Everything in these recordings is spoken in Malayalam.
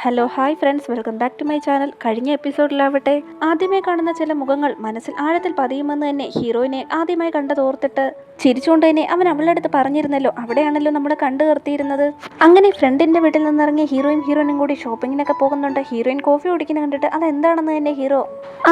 Hello hi friends, welcome back to my channel. കഴിഞ്ഞ എപ്പിസോഡിലാവട്ടെ ആദ്യമേ കാണുന്ന ചില മുഖങ്ങൾ മനസ്സിൽ ആഴത്തിൽ പതിയുമെന്ന് തന്നെ ഹീറോയിനെ ആദ്യമായി കണ്ടതോർത്തിട്ട് ചിരിച്ചുകൊണ്ട് തന്നെ അവൻ അവളുടെ അടുത്ത് പറഞ്ഞിരുന്നല്ലോ, അവിടെയാണല്ലോ നമ്മൾ കണ്ടു നിർത്തിയിരുന്നത്. അങ്ങനെ ഫ്രണ്ടിന്റെ വീട്ടിൽ നിന്നിറങ്ങി ഹീറോയിനും കൂടി ഷോപ്പിങ്ങിനൊക്കെ പോകുന്നുണ്ട്. ഹീറോയിൻ കോഫി കുടിക്കുന്ന കണ്ടിട്ട് അതെന്താണെന്ന് തന്നെ ഹീറോ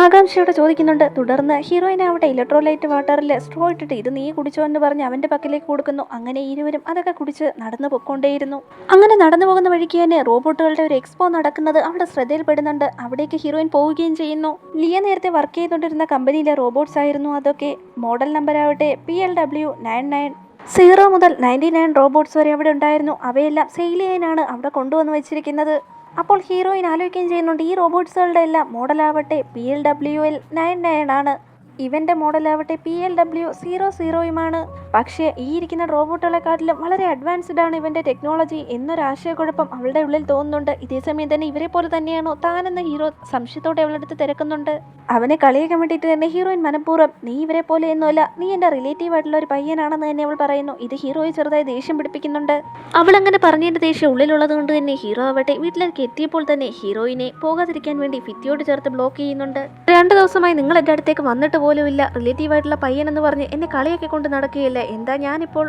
ആകാംക്ഷയോടെ ചോദിക്കുന്നുണ്ട്. തുടർന്ന് ഹീറോയിൻ ആവട്ടെ ഇലക്ട്രോലൈറ്റ് വാട്ടറിൽ സ്ട്രോ ഇട്ടിട്ട് ഇത് നീ കുടിച്ചോ എന്ന് പറഞ്ഞ് അവന്റെ പക്കലേക്ക് കൊടുക്കുന്നു. അങ്ങനെ ഇരുവരും അതൊക്കെ കുടിച്ച് നടന്നു പൊയ്ക്കൊണ്ടേയിരുന്നു. അങ്ങനെ നടന്നു പോകുന്ന വഴിക്ക് തന്നെ റോബോട്ടുകളുടെ ഒരു എക്സ്പോ നടക്കുന്നത് അവിടെ ശ്രദ്ധയിൽപ്പെടുന്നുണ്ട്. അവിടേക്ക് ഹീറോയിൻ പോവുകയും ചെയ്യുന്നു. ലിയ നേരത്തെ വർക്ക് ചെയ്തുകൊണ്ടിരുന്ന കമ്പനിയിലെ റോബോട്ട്സ് ആയിരുന്നു അതൊക്കെ. മോഡൽ നമ്പർ ആവട്ടെ PLW99 മുതൽ 99 റോബോട്ട്സ് വരെ അവിടെ ഉണ്ടായിരുന്നു. അവയെല്ലാം സെയിൽ ചെയ്യാനാണ് അവിടെ കൊണ്ടുവന്ന് വെച്ചിരിക്കുന്നത്. അപ്പോൾ ഹീറോയിൻ ആലോചിക്കുകയും ചെയ്യുന്നുണ്ട്, ഈ റോബോട്ട്സുകളുടെ എല്ലാം മോഡലാവട്ടെ PLWL99 ആണ്. ഇവന്റെ മോഡലാവട്ടെ PLW00യുമാണ്. പക്ഷേ ഈ ഇരിക്കുന്ന റോബോട്ടുകളെക്കാട്ടിലും വളരെ അഡ്വാൻസ്ഡ് ആണ് ഇവന്റെ ടെക്നോളജി എന്നൊരാശയക്കുഴപ്പം അവളുടെ ഉള്ളിൽ തോന്നുന്നുണ്ട്. ഇതേസമയം തന്നെ ഇവരെ പോലെ തന്നെയാണോ താനെന്ന് ഹീറോ സംശയത്തോടെ അവളെടുത്ത് തിരക്കുന്നുണ്ട്. അവനെ കളിയാക്കാൻ വേണ്ടിയിട്ട് തന്നെ ഹീറോയിൻ മനഃപൂർവ്വം നീ ഇവരെ പോലെയൊന്നുമല്ല, നീ എന്റെ റിലേറ്റീവ് ആയിട്ടുള്ള ഒരു പയ്യനാണെന്ന് തന്നെ അവൾ പറയുന്നു. ഇത് ഹീറോയെ ചെറുതായി ദേഷ്യം പിടിപ്പിക്കുന്നുണ്ട്. അവൾ അങ്ങനെ പറഞ്ഞതിന്റെ ദേഷ്യം ഉള്ളിലുള്ളത് കൊണ്ട് തന്നെ ഹീറോ ആവട്ടെ വീട്ടിലേക്ക് എത്തിയപ്പോൾ തന്നെ ഹീറോയിനെ പോകാതിരിക്കാൻ വേണ്ടി ഭിത്തിയോട് ചേർത്ത് ബ്ലോക്ക് ചെയ്യുന്നുണ്ട്. 2 ദിവസമായി നിങ്ങൾ എന്റെ അടുത്തേക്ക് വന്നിട്ട് പോലുമില്ല, റിലേറ്റീവ് ആയിട്ടുള്ള പയ്യൻ എന്ന് പറഞ്ഞ് എന്നെ കളിയാക്കി കൊണ്ട് നടക്കുകയില്ല. എന്താ ഞാനിപ്പോൾ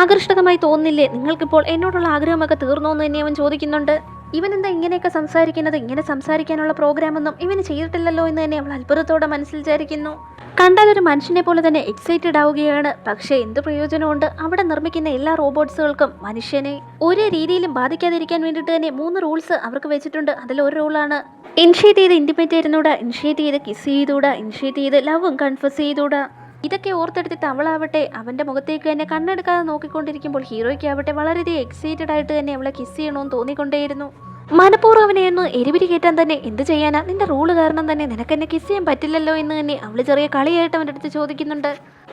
ആകർഷകമായി തോന്നുന്നില്ലേ? നിങ്ങൾക്കിപ്പോൾ എന്നോടുള്ള ആഗ്രഹമൊക്കെ തീർന്നോ എന്ന് തന്നെ അവൻ ചോദിക്കുന്നുണ്ട്. ഇവൻ എന്താ ഇങ്ങനെയൊക്കെ സംസാരിക്കുന്നത്? ഇങ്ങനെ സംസാരിക്കാനുള്ള പ്രോഗ്രാമൊന്നും ഇവന് ചെയ്തിട്ടില്ലല്ലോ എന്ന് തന്നെ അവൾ അത്ഭുതത്തോടെ മനസ്സിൽ വിചാരിക്കുന്നു. കണ്ടാൽ ഒരു മനുഷ്യനെ പോലെ തന്നെ എക്സൈറ്റഡ് ആവുകയാണ്. പക്ഷേ എന്ത് പ്രയോജനമുണ്ട്? അവിടെ നിർമ്മിക്കുന്ന എല്ലാ റോബോട്ട്സുകൾക്കും മനുഷ്യനെ ഒരേ രീതിയിലും ബാധിക്കാതിരിക്കാൻ വേണ്ടിയിട്ട് തന്നെ 3 റൂൾസ് അവർക്ക് വെച്ചിട്ടുണ്ട്. അതിലൊരു റൂളാണ് ഇനിഷ്യേറ്റ് ചെയ്ത് ഇന്റിമേറ്റ് ആയിരുന്നൂടാ, ഇനിഷ്യേറ്റ് ചെയ്ത് കിസ് ചെയ്തൂടാ, ഇനിഷ്യേറ്റ് ചെയ്ത് ലവും കൺഫസ് ചെയ്തൂടാ. ഇതൊക്കെ ഓർത്തെടുത്തിട്ട് അവളാവട്ടെ അവന്റെ മുഖത്തേക്ക് തന്നെ കണ്ണെടുക്കാതെ നോക്കിക്കൊണ്ടിരിക്കുമ്പോൾ ഹീറോയ്ക്ക് ആവട്ടെ വളരെയധികം എക്സൈറ്റഡ് ആയിട്ട് തന്നെ അവളെ കിസ് ചെയ്യണമെന്ന് തോന്നിക്കൊണ്ടേയിരുന്നു. മനഃപൂർവ്വം അവനെയൊന്ന് എരിപിരി കയറ്റാൻ തന്നെ എന്ത് ചെയ്യാനാ, നിന്റെ റൂള് കാരണം തന്നെ നിനക്കെന്നെ കിസ് ചെയ്യാൻ പറ്റില്ലല്ലോ എന്ന് തന്നെ അവള് ചെറിയ കളിയായിട്ട് അവൻ്റെ അടുത്ത് ചോദിക്കുന്നുണ്ട്.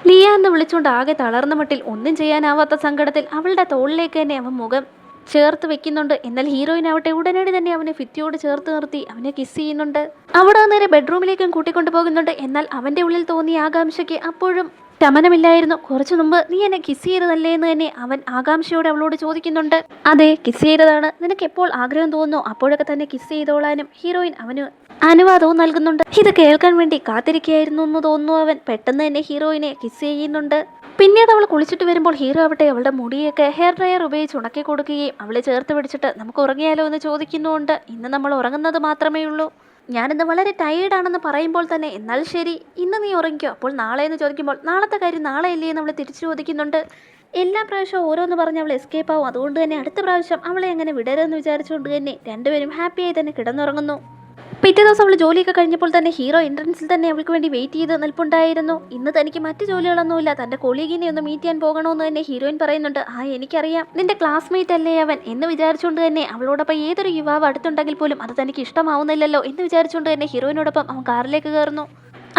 ലിയ എന്ന് വിളിച്ചുകൊണ്ട് ആകെ തളർന്ന മട്ടിൽ ഒന്നും ചെയ്യാനാവാത്ത സങ്കടത്തിൽ അവളുടെ തോളിലേക്ക് തന്നെ അവൻ മുഖം ചേർത്ത് വെക്കുന്നുണ്ട്. എന്നാൽ ഹീറോയിൻ ആവട്ടെ ഉടനടി തന്നെ അവനെ ഭിത്തിയോട് ചേർത്ത് നിർത്തി അവനെ കിസ് ചെയ്യുന്നുണ്ട്. അവിടെ നേരെ ബെഡ്റൂമിലേക്കും കൂട്ടിക്കൊണ്ടു പോകുന്നുണ്ട്. എന്നാൽ അവന്റെ ഉള്ളിൽ തോന്നിയ ആകാംക്ഷയ്ക്ക് അപ്പോഴും ശമനമില്ലായിരുന്നു. കുറച്ചു മുമ്പ് നീ എന്നെ കിസ് ചെയ്തതല്ലേ എന്ന് തന്നെ അവൻ ആകാംക്ഷയോടെ അവളോട് ചോദിക്കുന്നുണ്ട്. അതെ, കിസ് ചെയ്തതാണ്. നിനക്ക് എപ്പോൾ ആഗ്രഹം തോന്നുന്നു അപ്പോഴൊക്കെ തന്നെ കിസ് ചെയ്തോളാനും ഹീറോയിൻ അവന് അനുവാദവും നൽകുന്നുണ്ട്. ഇത് കേൾക്കാൻ വേണ്ടി കാത്തിരിക്കുകയായിരുന്നു എന്ന് തോന്നുന്നു അവൻ. പെട്ടെന്ന് തന്നെ ഹീറോയിനെ കിസ് ചെയ്യുന്നുണ്ട്. പിന്നീട് അവൾ കുളിച്ചിട്ട് വരുമ്പോൾ ഹീറോ ആവട്ടെ അവളുടെ മുടിയൊക്കെ ഹെയർ ഡ്രയർ ഉപയോഗിച്ച് ഉണക്കി കൊടുക്കുകയും അവളെ ചേർത്ത് പിടിച്ചിട്ട് നമുക്ക് ഉറങ്ങിയാലോ എന്ന് ചോദിക്കുന്നുണ്ട്. ഇന്ന് നമ്മൾ ഉറങ്ങുന്നത് മാത്രമേ ഉള്ളൂ, ഞാനിന്ന് വളരെ ടയേർഡാണെന്ന് പറയുമ്പോൾ തന്നെ എന്നാൽ ശരി ഇന്ന് നീ ഉറങ്ങിക്കോ, അപ്പോൾ നാളെ എന്ന് ചോദിക്കുമ്പോൾ നാളത്തെ കാര്യം നാളെ അല്ലേ എന്ന് അവൾ തിരിച്ചു ചോദിക്കുന്നുണ്ട്. എല്ലാ പ്രാവശ്യവും ഓരോന്ന് പറഞ്ഞ് അവൾ എസ്കേപ്പ് ആവും. അതുകൊണ്ട് തന്നെ അടുത്ത പ്രാവശ്യം അവളെ അങ്ങനെ വിടരുതെന്ന് വിചാരിച്ചുകൊണ്ട് തന്നെ രണ്ടുപേരും ഹാപ്പിയായി തന്നെ കിടന്നുറങ്ങുന്നു. പിറ്റേ ദിവസം അവൾ ജോലിയൊക്കെ കഴിഞ്ഞപ്പോൾ തന്നെ ഹീറോ എൻട്രൻസിൽ തന്നെ അവൾക്ക് വേണ്ടി വെയിറ്റ് ചെയ്ത് നിൽപ്പുണ്ടായിരുന്നു. ഇന്ന് തനിക്ക് മറ്റു ജോലികളൊന്നുമില്ല, തന്റെ കൊളീഗിനെ ഒന്ന് മീറ്റ് ചെയ്യാൻ പോകണമെന്ന് തന്നെ ഹീറോയിൻ പറയുന്നുണ്ട്. എനിക്കറിയാം, നിന്റെ ക്ലാസ്മേറ്റ് അല്ലേ അവൻ എന്ന് വിചാരിച്ചുകൊണ്ട് തന്നെ അവളോടൊപ്പം ഏതൊരു യുവാവ് അടുത്തുണ്ടെങ്കിൽ പോലും അത് തനിക്ക് ഇഷ്ടമാവുന്നില്ലല്ലോ എന്ന് വിചാരിച്ചുകൊണ്ട് തന്നെ ഹീറോയിനോടൊപ്പം അവൻ കാറിലേക്ക് കയറുന്നു.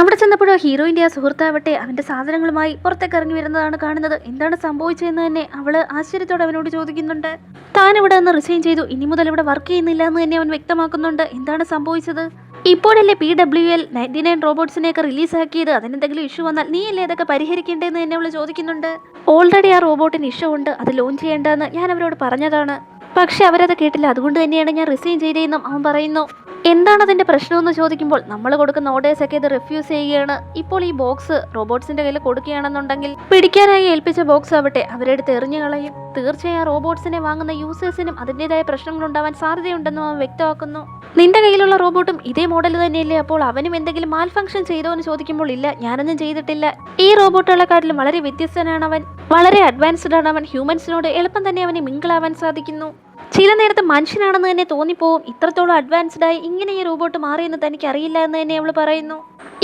അവിടെ ചെന്നപ്പോഴോ ഹീറോയിൻ്റെ ആ സുഹൃത്താവട്ടെ അവന്റെ സാധനങ്ങളുമായി പുറത്തേക്ക് ഇറങ്ങി വരുന്നതാണ് കാണുന്നത്. എന്താണ് സംഭവിച്ചതെന്ന് തന്നെ അവള് ആശ്ചര്യത്തോടെ അവനോട് ചോദിക്കുന്നുണ്ട്. താൻ ഇവിടെ നിന്ന് റിസൈൻ ചെയ്തു, ഇനി മുതൽ ഇവിടെ വർക്ക് ചെയ്യുന്നില്ല എന്ന് തന്നെ അവൻ വ്യക്തമാക്കുന്നുണ്ട്. എന്താണ് സംഭവിച്ചത്? ഇപ്പോഴല്ലേ PWL99 റോബോട്ട്സിനെയൊക്കെ റിലീസാക്കിയത്, അതിനെന്തെങ്കിലും ഇഷ്യൂ വന്നാൽ നീ അല്ലേ അതൊക്കെ പരിഹരിക്കേണ്ടതെന്ന് തന്നെ അവൾ ചോദിക്കുന്നുണ്ട്. ഓൾറെഡി ആ റോബോട്ടിന് ഇഷ്യൂ ഉണ്ട്, അത് ലോഞ്ച് ചെയ്യേണ്ടതെന്ന് ഞാൻ അവരോട് പറഞ്ഞതാണ്. പക്ഷെ അവരത് കേട്ടില്ല, അതുകൊണ്ട് തന്നെയാണ് ഞാൻ റിസൈൻ ചെയ്തതെന്നും അവൻ പറയുന്നു. എന്താണ് അതിന്റെ പ്രശ്നമെന്ന് ചോദിക്കുമ്പോൾ നമ്മൾ കൊടുക്കുന്ന ഓർഡേഴ്സൊക്കെ ഇത് റിഫ്യൂസ് ചെയ്യുകയാണ്. ഇപ്പോൾ ഈ ബോക്സ് റോബോട്ട്സിന്റെ കയ്യിൽ കൊടുക്കുകയാണെന്നുണ്ടെങ്കിൽ പിടിക്കാനായി ഏൽപ്പിച്ച ബോക്സ് ആവട്ടെ അവരെടുത്ത് എറിഞ്ഞു കളയും. തീർച്ചയായും റോബോട്ട്സിനെ വാങ്ങുന്ന യൂസേഴ്സിനും അതിൻ്റെതായ പ്രശ്നങ്ങൾ ഉണ്ടാവാൻ സാധ്യതയുണ്ടെന്നും അവൻ വ്യക്തമാക്കുന്നു. നിന്റെ കയ്യിലുള്ള റോബോട്ടും ഇതേ മോഡൽ തന്നെയല്ലേ, അപ്പോൾ അവനും എന്തെങ്കിലും മാൽ ഫംഗ്ഷൻ ചെയ്തോ എന്ന് ചോദിക്കുമ്പോൾ ഇല്ല, ഞാനൊന്നും ചെയ്തിട്ടില്ല. ഈ റോബോട്ടുകളെക്കാട്ടിലും വളരെ വ്യത്യസ്തനാണ് അവൻ, വളരെ അഡ്വാൻസ്ഡ് ആണ് അവൻ. ഹ്യൂമൻസിനോട് എളുപ്പം തന്നെ അവനെ മിങ്കിളാവാൻ സാധിക്കുന്നു. ചില നേരത്ത് മനുഷ്യനാണെന്ന് തന്നെ തോന്നിപ്പോവും. ഇത്രത്തോളം അഡ്വാൻസ്ഡായി ഇങ്ങനെ ഈ റോബോട്ട് മാറിയെന്ന് തനിക്ക് അറിയില്ല എന്ന് തന്നെ അവൾ പറയുന്നു.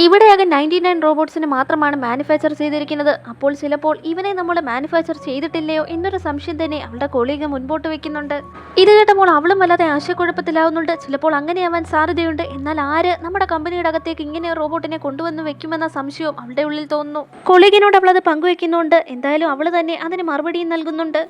ഇവിടെയാകെ 99 റോബോട്ട്സിന് മാത്രമാണ് മാനുഫാക്ചർ ചെയ്തിരിക്കുന്നത്. അപ്പോൾ ചിലപ്പോൾ ഇവനെ നമ്മൾ മാനുഫാക്ചർ ചെയ്തിട്ടില്ലയോ എന്നൊരു സംശയം തന്നെ അവളുടെ കൊളീഗ് മുൻപോട്ട് വെക്കുന്നുണ്ട്. ഇത് കേട്ടപ്പോൾ അവളും വല്ലാതെ ആശയക്കുഴപ്പത്തിലാവുന്നുണ്ട്. ചിലപ്പോൾ അങ്ങനെയാവാൻ സാധ്യതയുണ്ട്. എന്നാൽ ആര് നമ്മുടെ കമ്പനിയുടെ അകത്തേക്ക് ഇങ്ങനെ റോബോട്ടിനെ കൊണ്ടുവന്ന് വെക്കുമെന്ന സംശയവും അവളുടെ ഉള്ളിൽ തോന്നുന്നു. കൊളീഗിനോട് അവളത് പങ്കുവെക്കുന്നുണ്ട്. എന്തായാലും അവൾ തന്നെ അതിന് മറുപടിയും നൽകുന്നുണ്ട്.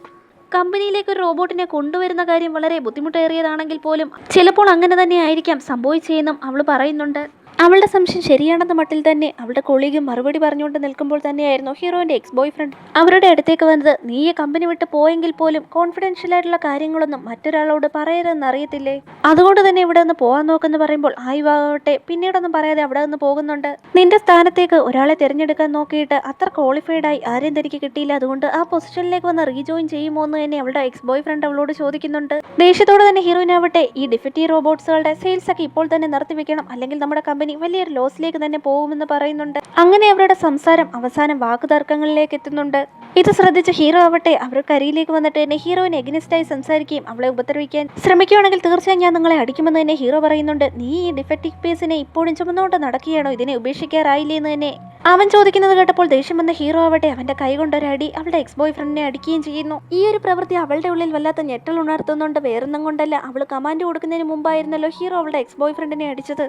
കമ്പനിയിലേക്ക് ഒരു റോബോട്ടിനെ കൊണ്ടുവരുന്ന കാര്യം വളരെ ബുദ്ധിമുട്ടേറിയതാണെങ്കിൽ പോലും ചിലപ്പോൾ അങ്ങനെ തന്നെ ആയിരിക്കാം സംഭവിച്ചതെന്നും അവൾ പറയുന്നുണ്ട്. അവളുടെ സംശയം ശരിയാണെന്ന മട്ടിൽ തന്നെ അവളുടെ കൊളീഗും മറുപടി പറഞ്ഞുകൊണ്ട് നിൽക്കുമ്പോൾ തന്നെയായിരുന്നു ഹീറോയിൻ്റെ എക്സ് ബോയ് ഫ്രണ്ട് അവരുടെ അടുത്തേക്ക് വന്നത്. നീ ഈ കമ്പനി വിട്ട് പോയെങ്കിൽ പോലും കോൺഫിഡൻഷ്യൽ ആയിട്ടുള്ള കാര്യങ്ങളൊന്നും മറ്റൊരാളോട് പറയരുതെന്ന് അറിയത്തില്ലേ, അതുകൊണ്ട് തന്നെ ഇവിടെ നിന്ന് പോകാൻ നോക്കെന്ന് പറയുമ്പോൾ ആയിവാകട്ടെ പിന്നീടൊന്നും പറയാതെ അവിടെ നിന്ന് പോകുന്നുണ്ട്. നിന്റെ സ്ഥാനത്തേക്ക് ഒരാളെ തിരഞ്ഞെടുക്കാൻ നോക്കിയിട്ട് അത്ര ക്വാളിഫൈഡായി ആരെയും തനിക്ക് കിട്ടിയില്ല, അതുകൊണ്ട് ആ പൊസിഷനിലേക്ക് വന്ന് റീജോയിൻ ചെയ്യുമോ എന്ന് തന്നെ അവളുടെ എക്സ് ബോയ് ഫ്രണ്ട് അവളോട് ചോദിക്കുന്നുണ്ട്. ദേഷ്യത്തോടെ തന്നെ ഹീറോയിനാവട്ടെ ഈ ഡിഫക്റ്റീവ് റോബോട്ട്സുകളുടെ സെയിൽസ് ഒക്കെ ഇപ്പോൾ തന്നെ നിർത്തിവെക്കണം, അല്ലെങ്കിൽ നമ്മുടെ കമ്പനി വലിയൊരു ലോസിലേക്ക് തന്നെ പോകുമെന്ന് പറയുന്നുണ്ട്. അങ്ങനെ അവരുടെ സംസാരം അവസാനം വാക്കുതർക്കങ്ങളിലേക്ക് എത്തുന്നുണ്ട്. ഇത് ശ്രദ്ധിച്ച ഹീറോ ആവട്ടെ അവർക്ക് അരിയിലേക്ക് വന്നിട്ട് തന്നെ ഹീറോയിനെ എഗനിസ്റ്റായി സംസാരിക്കുകയും അവളെ ഉപദ്രവിക്കാൻ ശ്രമിക്കുകയാണെങ്കിൽ തീർച്ചയായും ഞാൻ നിങ്ങളെ അടിക്കുമെന്ന് തന്നെ ഹീറോ പറയുന്നുണ്ട്. നീ ഈ ഡിഫക്റ്റീവ് പീസിനെ ഇപ്പോഴും ചുമന്നുകൊണ്ട് നടക്കുകയാണോ, ഇതിനെ ഉപേക്ഷിക്കാറായില്ലേ എന്ന് തന്നെ അവൻ ചോദിക്കുന്നത് കേട്ടപ്പോൾ ദേഷ്യം വന്ന ഹീറോ ആവട്ടെ അവന്റെ കൈ കൊണ്ടൊരടി അവളുടെ എക്സ് ബോയ് ഫ്രണ്ടിനെ അടിക്കുകയും ചെയ്യുന്നു. ഈ ഒരു പ്രവൃത്തി അവളുടെ ഉള്ളിൽ വല്ലാത്ത ഞെട്ടൽ ഉണർത്തുന്നുണ്ട്. വേറൊന്നും കൊണ്ടല്ല, അവൾ കമാൻഡ് കൊടുക്കുന്നതിന് മുമ്പായിരുന്നല്ലോ ഹീറോ അവളുടെ എക്സ് ബോയ് ഫ്രണ്ടിനെ അടിച്ചത്.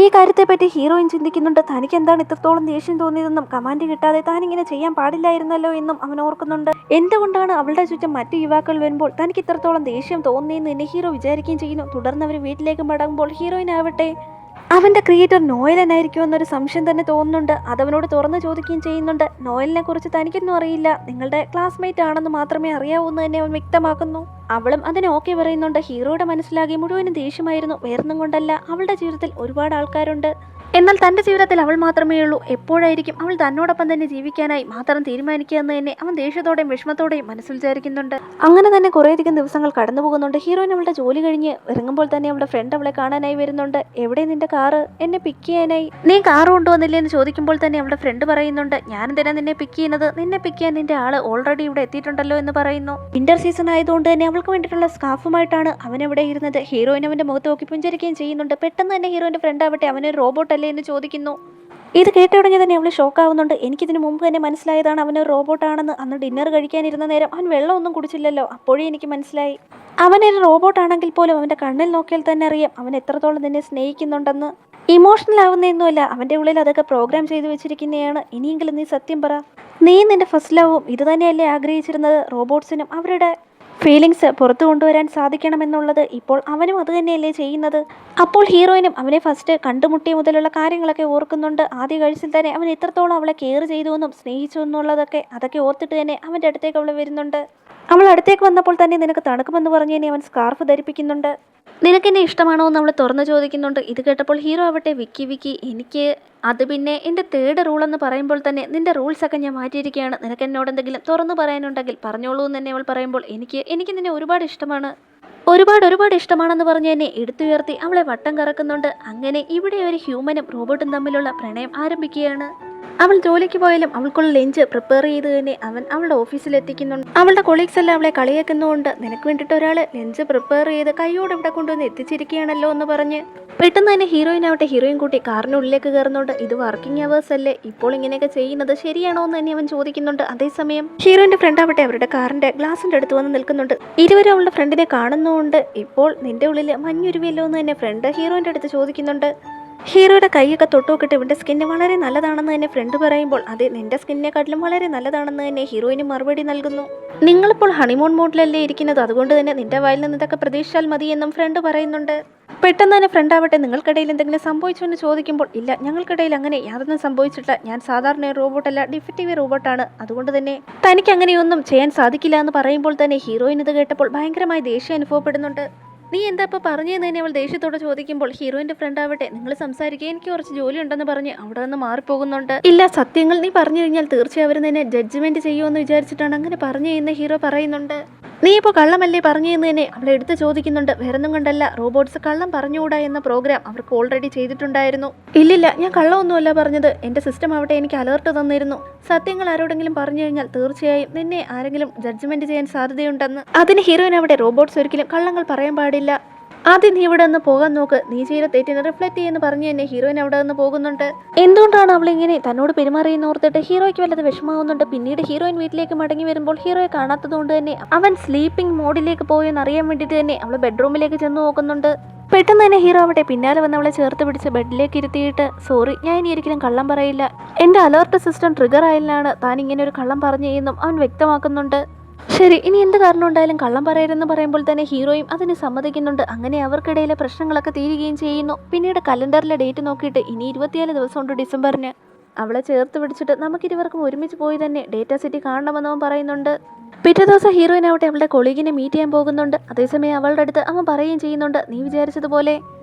ഈ കാര്യത്തെപ്പറ്റി ഹീറോയിൻ ചിന്തിക്കുന്നുണ്ട്. തനിക്ക് എന്താണ് ഇത്രത്തോളം ദേഷ്യം തോന്നിയതെന്നും കമാൻഡ് കിട്ടാതെ താനിങ്ങനെ ചെയ്യാൻ പാടില്ലായിരുന്നല്ലോ എന്നും അവൻ ഓർക്കുന്നുണ്ട്. എന്തുകൊണ്ടാണ് അവളുടെ ചുറ്റും മറ്റു യുവാക്കൾ വരുമ്പോൾ തനിക്ക് ഇത്രത്തോളം ദേഷ്യം തോന്നിയെന്ന് തന്നെ ഹീറോ വിചാരിക്കുകയും ചെയ്യുന്നു. തുടർന്ന് അവർ വീട്ടിലേക്ക് മടങ്ങുമ്പോൾ ഹീറോയിനാവട്ടെ അവന്റെ ക്രിയേറ്റർ നോയലനായിരിക്കും എന്നൊരു സംശയം തന്നെ തോന്നുന്നുണ്ട്. അതവനോട് തുറന്നു ചോദിക്കുകയും ചെയ്യുന്നുണ്ട്. നോയലിനെ കുറിച്ച് തനിക്കൊന്നും അറിയില്ല, നിങ്ങളുടെ ക്ലാസ്മേറ്റ് ആണെന്ന് മാത്രമേ അറിയാവൂ എന്ന് തന്നെ അവൻ വ്യക്തമാക്കുന്നു. അവളും അതിന് ഓക്കെ പറയുന്നുണ്ട്. ഹീറോയുടെ മനസ്സിലാകെ മുഴുവനും ദേഷ്യമായിരുന്നു. വേറൊന്നും കൊണ്ടല്ല, അവളുടെ ജീവിതത്തിൽ ഒരുപാട് ആൾക്കാരുണ്ട്, എന്നാൽ തൻ്റെ ജീവിതത്തിൽ അവൾ മാത്രമേ ഉള്ളൂ. എപ്പോഴായിരിക്കും അവൾ തന്നോടൊപ്പം തന്നെ ജീവിക്കാനായി മാത്രം തീരുമാനിക്കുക എന്ന് തന്നെ അവൻ ദേഷ്യത്തോടെയും വിഷമത്തോടെയും മനസ്സിൽ വിചാരിക്കുന്നുണ്ട്. അങ്ങനെ തന്നെ കുറേയധികം ദിവസങ്ങൾ കടന്നു പോകുന്നുണ്ട്. ഹീറോയിൻ അവളുടെ ജോലി കഴിഞ്ഞ് ഇറങ്ങുമ്പോൾ തന്നെ അവളുടെ ഫ്രണ്ട് അവളെ കാണാനായി വരുന്നുണ്ട്. എവിടെ നിന്റെ കാറ്, എന്നെ പിക്ക് ചെയ്യാനായി നീ കാറ് കൊണ്ടുവന്നില്ലേ എന്ന് ചോദിക്കുമ്പോൾ തന്നെ അവളുടെ ഫ്രണ്ട് പറയുന്നുണ്ട്, ഞാൻ എന്തിനാ നിന്നെ പിക്ക് ചെയ്യുന്നത്, നിന്നെ പിക്ക് ചെയ്യാൻ നിന്റെ ആള് ഓൾറെഡി ഇവിടെ എത്തിയിട്ടുണ്ടല്ലോ എന്ന് പറയുന്നു. വിന്റർ സീസൺ ആയതുകൊണ്ട് തന്നെ അവൾക്ക് വേണ്ടിയിട്ടുള്ള സ്കാർഫുമായിട്ടാണ് അവൻ അവിടെ ഇരുന്നത്. ഹീറോയിൻ അവന്റെ മുഖത്ത് നോക്കി പുഞ്ചരിക്കുകയും ചെയ്യുന്നുണ്ട്. പെട്ടെന്ന് തന്നെ ഹീറോയിന്റെ ഫ്രണ്ട് ആവട്ടെ അവനൊരു റോബോട്ട് അല്ലേ എന്ന് ചോദിക്കുന്നു. ഇത് കേട്ട ഉടനെ തന്നെ അവൾ ഷോക്കാവുന്നുണ്ട്. എനിക്കിതിന് മുമ്പ് തന്നെ മനസ്സിലായതാണ് അവനൊരു റോബോട്ടാണെന്ന്. അന്ന് ഡിന്നർ കഴിക്കാനിരുന്ന നേരം അവൻ വെള്ളമൊന്നും കുടിച്ചില്ലല്ലോ, അപ്പോഴേ എനിക്ക് മനസ്സിലായി. അവനൊരു റോബോട്ടാണെങ്കിൽ പോലും അവൻ്റെ കണ്ണിൽ നോക്കിയാൽ തന്നെ അറിയാം അവൻ എത്രത്തോളം നിന്നെ സ്നേഹിക്കുന്നുണ്ടെന്ന്. ഇമോഷണൽ ആവുന്നതൊന്നുമല്ല, അവൻ്റെ ഉള്ളിൽ അതൊക്കെ പ്രോഗ്രാം ചെയ്തു വെച്ചിരിക്കുന്നതാണ്. ഇനിയെങ്കിലും നീ സത്യം പറ, നീ നിന്റെ ഫസ്റ്റ് ലവും ഇത് തന്നെയല്ലേ ആഗ്രഹിച്ചിരുന്നത്, റോബോട്ട്സിനും അവരുടെ ഫീലിങ്സ് പുറത്തു കൊണ്ടുവരാൻ സാധിക്കണമെന്നുള്ളത്. ഇപ്പോൾ അവനും അത് തന്നെയല്ലേ ചെയ്യുന്നത്. അപ്പോൾ ഹീറോയിനും അവനെ ഫസ്റ്റ് കണ്ടുമുട്ടിയ മുതലുള്ള കാര്യങ്ങളൊക്കെ ഓർക്കുന്നുണ്ട്. ആദ്യ കാഴ്ചയിൽ തന്നെ അവൻ എത്രത്തോളം അവളെ കെയർ ചെയ്തു എന്നും സ്നേഹിച്ചു എന്നുള്ളതൊക്കെ അതൊക്കെ ഓർത്തിട്ട് തന്നെ അവൻ്റെ അടുത്തേക്ക് അവൾ വരുന്നുണ്ട്. അവൾ അടുത്തേക്ക് വന്നപ്പോൾ തന്നെ നിനക്ക് തണുക്കുമെന്ന് പറഞ്ഞു തന്നെ അവൻ സ്കാർഫ് ധരിപ്പിക്കുന്നുണ്ട്. നിനക്കെന്നെ ഇഷ്ടമാണോ എന്ന് അവൾ തുറന്നു ചോദിക്കുന്നുണ്ട്. ഇത് കേട്ടപ്പോൾ ഹീറോ ആവട്ടെ വിക്കി എനിക്ക് അത് പിന്നെ എൻ്റെ തേർഡ് റൂൾ എന്ന് പറയുമ്പോൾ തന്നെ നിൻ്റെ റൂൾസൊക്കെ ഞാൻ മാറ്റിയിരിക്കുകയാണ്, നിനക്ക് എന്നോട് എന്തെങ്കിലും തുറന്നു പറയാനുണ്ടെങ്കിൽ പറഞ്ഞോളൂ എന്ന് തന്നെ അവൾ പറയുമ്പോൾ എനിക്ക് നിന്നെ ഒരുപാട് ഇഷ്ടമാണ്, ഒരുപാട് ഇഷ്ടമാണെന്ന് പറഞ്ഞ് എന്നെ എടുത്തുയർത്തി അവളെ വട്ടം കറക്കുന്നുണ്ട്. അങ്ങനെ ഇവിടെ ഒരു ഹ്യൂമനും റോബോട്ടും തമ്മിലുള്ള പ്രണയം ആരംഭിക്കുകയാണ്. അവൾ ജോലിക്ക് പോയാലും അവൾക്കുള്ള ലഞ്ച് പ്രിപ്പയർ ചെയ്ത് തന്നെ അവൻ അവളുടെ ഓഫീസിൽ എത്തിക്കുന്നുണ്ട്. അവളുടെ കൊളീഗ്സ് എല്ലാം അവളെ കളിയാക്കുന്നുണ്ട്. നിനക്ക് വേണ്ടിയിട്ട് ഒരാൾ ലഞ്ച് പ്രിപ്പയർ ചെയ്ത് കൈയോടെ ഇവിടെ കൊണ്ടുവന്ന് എത്തിച്ചിരിക്കുകയാണല്ലോ എന്ന് പറഞ്ഞ് പെട്ടെന്ന് തന്നെ ഹീറോയിനാവട്ടെ ഹീറോയിൻ കൂട്ടി കാറിനുള്ളിലേക്ക് കയറുന്നുണ്ട്. ഇത് വർക്കിംഗ് അവേഴ്സ് അല്ലേ, ഇപ്പോൾ ഇങ്ങനെയൊക്കെ ചെയ്യുന്നത് ശരിയാണോ എന്ന് തന്നെ അവൻ ചോദിക്കുന്നുണ്ട്. അതേസമയം ഹീറോയിൻ്റെ ഫ്രണ്ട് ആവട്ടെ അവരുടെ കാറിന്റെ ഗ്ലാസിന്റെ അടുത്ത് വന്ന് നിൽക്കുന്നുണ്ട്. ഇരുവരും അവളുടെ ഫ്രണ്ടിനെ കാണുന്നുണ്ട്. ഇപ്പോൾ നിന്റെ ഉള്ളിൽ മഞ്ഞുരുവിയല്ലോ എന്ന് തന്നെ ഫ്രണ്ട് ഹീറോയിൻ്റെ അടുത്ത് ചോദിക്കുന്നുണ്ട്. ഹീറോയുടെ കൈയൊക്കെ തൊട്ടുനോക്കിട്ട് ഇവൻ്റെ സ്കിന്ന് വളരെ നല്ലതാണെന്ന് തന്നെ ഫ്രണ്ട് പറയുമ്പോൾ അതെ നിന്റെ സ്കിന്നിനെക്കാട്ടിലും വളരെ നല്ലതാണെന്ന് തന്നെ ഹീറോയിന് മറുപടി നൽകുന്നു. നിങ്ങളിപ്പോൾ ഹണിമൂൺ മോഡിലല്ലേ ഇരിക്കുന്നത്, അതുകൊണ്ട് തന്നെ നിന്റെ വായിൽ നിന്ന് ഇതൊക്കെ പ്രതീക്ഷിച്ചാൽ മതി എന്നും ഫ്രണ്ട് പറയുന്നുണ്ട്. പെട്ടെന്ന് തന്നെ ഫ്രണ്ട് ആവട്ടെ നിങ്ങൾക്കിടയിൽ എന്തെങ്കിലും സംഭവിച്ചോ എന്ന് ചോദിക്കുമ്പോൾ ഇല്ല ഞങ്ങൾക്കിടയിൽ അങ്ങനെ യാതൊന്നും സംഭവിച്ചിട്ടില്ല, ഞാൻ സാധാരണ റോബോട്ടല്ല ഡിഫക്റ്റീവ് റോബോട്ടാണ്, അതുകൊണ്ട് തന്നെ തനിക്ക് അങ്ങനെയൊന്നും ചെയ്യാൻ സാധിക്കില്ല എന്ന് പറയുമ്പോൾ തന്നെ ഹീറോയിൻ ഇത് കേട്ടപ്പോൾ ഭയങ്കരമായി ദേഷ്യം അനുഭവപ്പെടുന്നുണ്ട്. നീ എന്താ ഇപ്പോൾ പറഞ്ഞതെന്ന് തന്നെ അവൾ ദേഷ്യത്തോടെ ചോദിക്കുമ്പോൾ ഹീറോയിൻ്റെ ഫ്രണ്ട് ആവട്ടെ നിങ്ങൾ സംസാരിക്കുക, എനിക്ക് കുറച്ച് ജോലി ഉണ്ടെന്ന് പറഞ്ഞ് അവിടെ നിന്ന് മാറിപ്പോകുന്നുണ്ട്. ഇല്ല സത്യങ്ങൾ നീ പറഞ്ഞു കഴിഞ്ഞാൽ തീർച്ചയായും അവർ നിന്നെ ജഡ്ജ്മെൻറ്റ് ചെയ്യുമെന്ന് വിചാരിച്ചിട്ടാണ് അങ്ങനെ പറഞ്ഞു എന്ന് ഹീറോ പറയുന്നുണ്ട്. നീ ഇപ്പോൾ കള്ളമല്ലേ പറഞ്ഞു എന്ന് തന്നെ അവളെ എടുത്ത് ചോദിക്കുന്നുണ്ട്. വേറൊന്നും കൊണ്ടല്ല, റോബോട്ട്സ് കള്ളം പറഞ്ഞുകൂടാ എന്ന പ്രോഗ്രാം അവർക്ക് ഓൾറെഡി ചെയ്തിട്ടുണ്ടായിരുന്നു. ഇല്ലില്ല ഞാൻ കള്ളമൊന്നുമല്ല പറഞ്ഞത്, എൻ്റെ സിസ്റ്റം ആവട്ടെ എനിക്ക് അലേർട്ട് തന്നിരുന്നു, സത്യങ്ങൾ ആരോടെങ്കിലും പറഞ്ഞു കഴിഞ്ഞാൽ തീർച്ചയായും നിന്നെ ആരെങ്കിലും ജഡ്ജ്മെൻറ്റ് ചെയ്യാൻ സാധ്യതയുണ്ടെന്ന്. അതിന് ഹീറോയിൻ അവിടെ റോബോട്ട്സ് ഒരിക്കലും കള്ളങ്ങൾ പറയാൻ പാടില്ല, ആദ്യം നീ ഇവിടെ നിന്ന് പോകാൻ നോക്ക്, നീ ചെയ്ത തെറ്റിനെ റിഫ്ലക്ട് ചെയ്യുന്നു പറഞ്ഞു തന്നെ ഹീറോയിൻ അവിടെ നിന്ന് പോകുന്നുണ്ട്. എന്തുകൊണ്ടാണ് അവളിങ്ങനെ തന്നോട് പെരുമാറിയെന്ന് ഓർത്തിട്ട് ഹീറോയ്ക്ക് വല്ലത് വിഷമാവുന്നുണ്ട്. പിന്നീട് ഹീറോയിൻ വീട്ടിലേക്ക് മടങ്ങി വരുമ്പോൾ ഹീറോയെ കാണാത്തത് കൊണ്ട് തന്നെ അവൻ സ്ലീപ്പിംഗ് മോഡിലേക്ക് പോയെന്ന് അറിയാൻ വേണ്ടിയിട്ട് തന്നെ അവൾ ബെഡ്റൂമിലേക്ക് ചെന്ന് നോക്കുന്നുണ്ട്. പെട്ടെന്ന് തന്നെ ഹീറോ അവിടെ പിന്നാലെ വന്ന് അവളെ ചേർത്ത് പിടിച്ച് ബെഡിലേക്ക് ഇരുത്തിയിട്ട് സോറി ഞാൻ ഇനി ഒരിക്കലും കള്ളം പറയില്ല, എൻ്റെ അലേർട്ട് സിസ്റ്റം ട്രിഗർ ആയതിലാണ് താൻ ഇങ്ങനെ ഒരു കള്ളം പറഞ്ഞു എന്നും അവൻ വ്യക്തമാക്കുന്നുണ്ട്. ശരി, ഇനി എന്ത് കാരണം ഉണ്ടായാലും കള്ളം പറയരുതെന്ന് പറയുമ്പോൾ തന്നെ ഹീറോയും അതിന് സമ്മതിക്കുന്നുണ്ട്. അങ്ങനെ അവർക്കിടയിലെ പ്രശ്നങ്ങളൊക്കെ തീരുകയും ചെയ്യുന്നു. പിന്നീട് കലണ്ടറിലെ ഡേറ്റ് നോക്കിയിട്ട് ഇനി 24 ദിവസമുണ്ട് ഡിസംബറിന്. അവളെ ചേർത്ത് പിടിച്ചിട്ട് നമുക്കിരുവർക്കും ഒരുമിച്ച് പോയി തന്നെ ഡേറ്റാ സിറ്റി കാണണമെന്നവൻ പറയുന്നുണ്ട്. പിറ്റേ ദിവസം ഹീറോയിൻ ആവട്ടെ അവളുടെ കൊളീഗിനെ മീറ്റ് ചെയ്യാൻ പോകുന്നുണ്ട്. അതേസമയം അവളുടെ അടുത്ത് അവൻ പറയുകയും ചെയ്യുന്നുണ്ട്, നീ വിചാരിച്ചതുപോലെ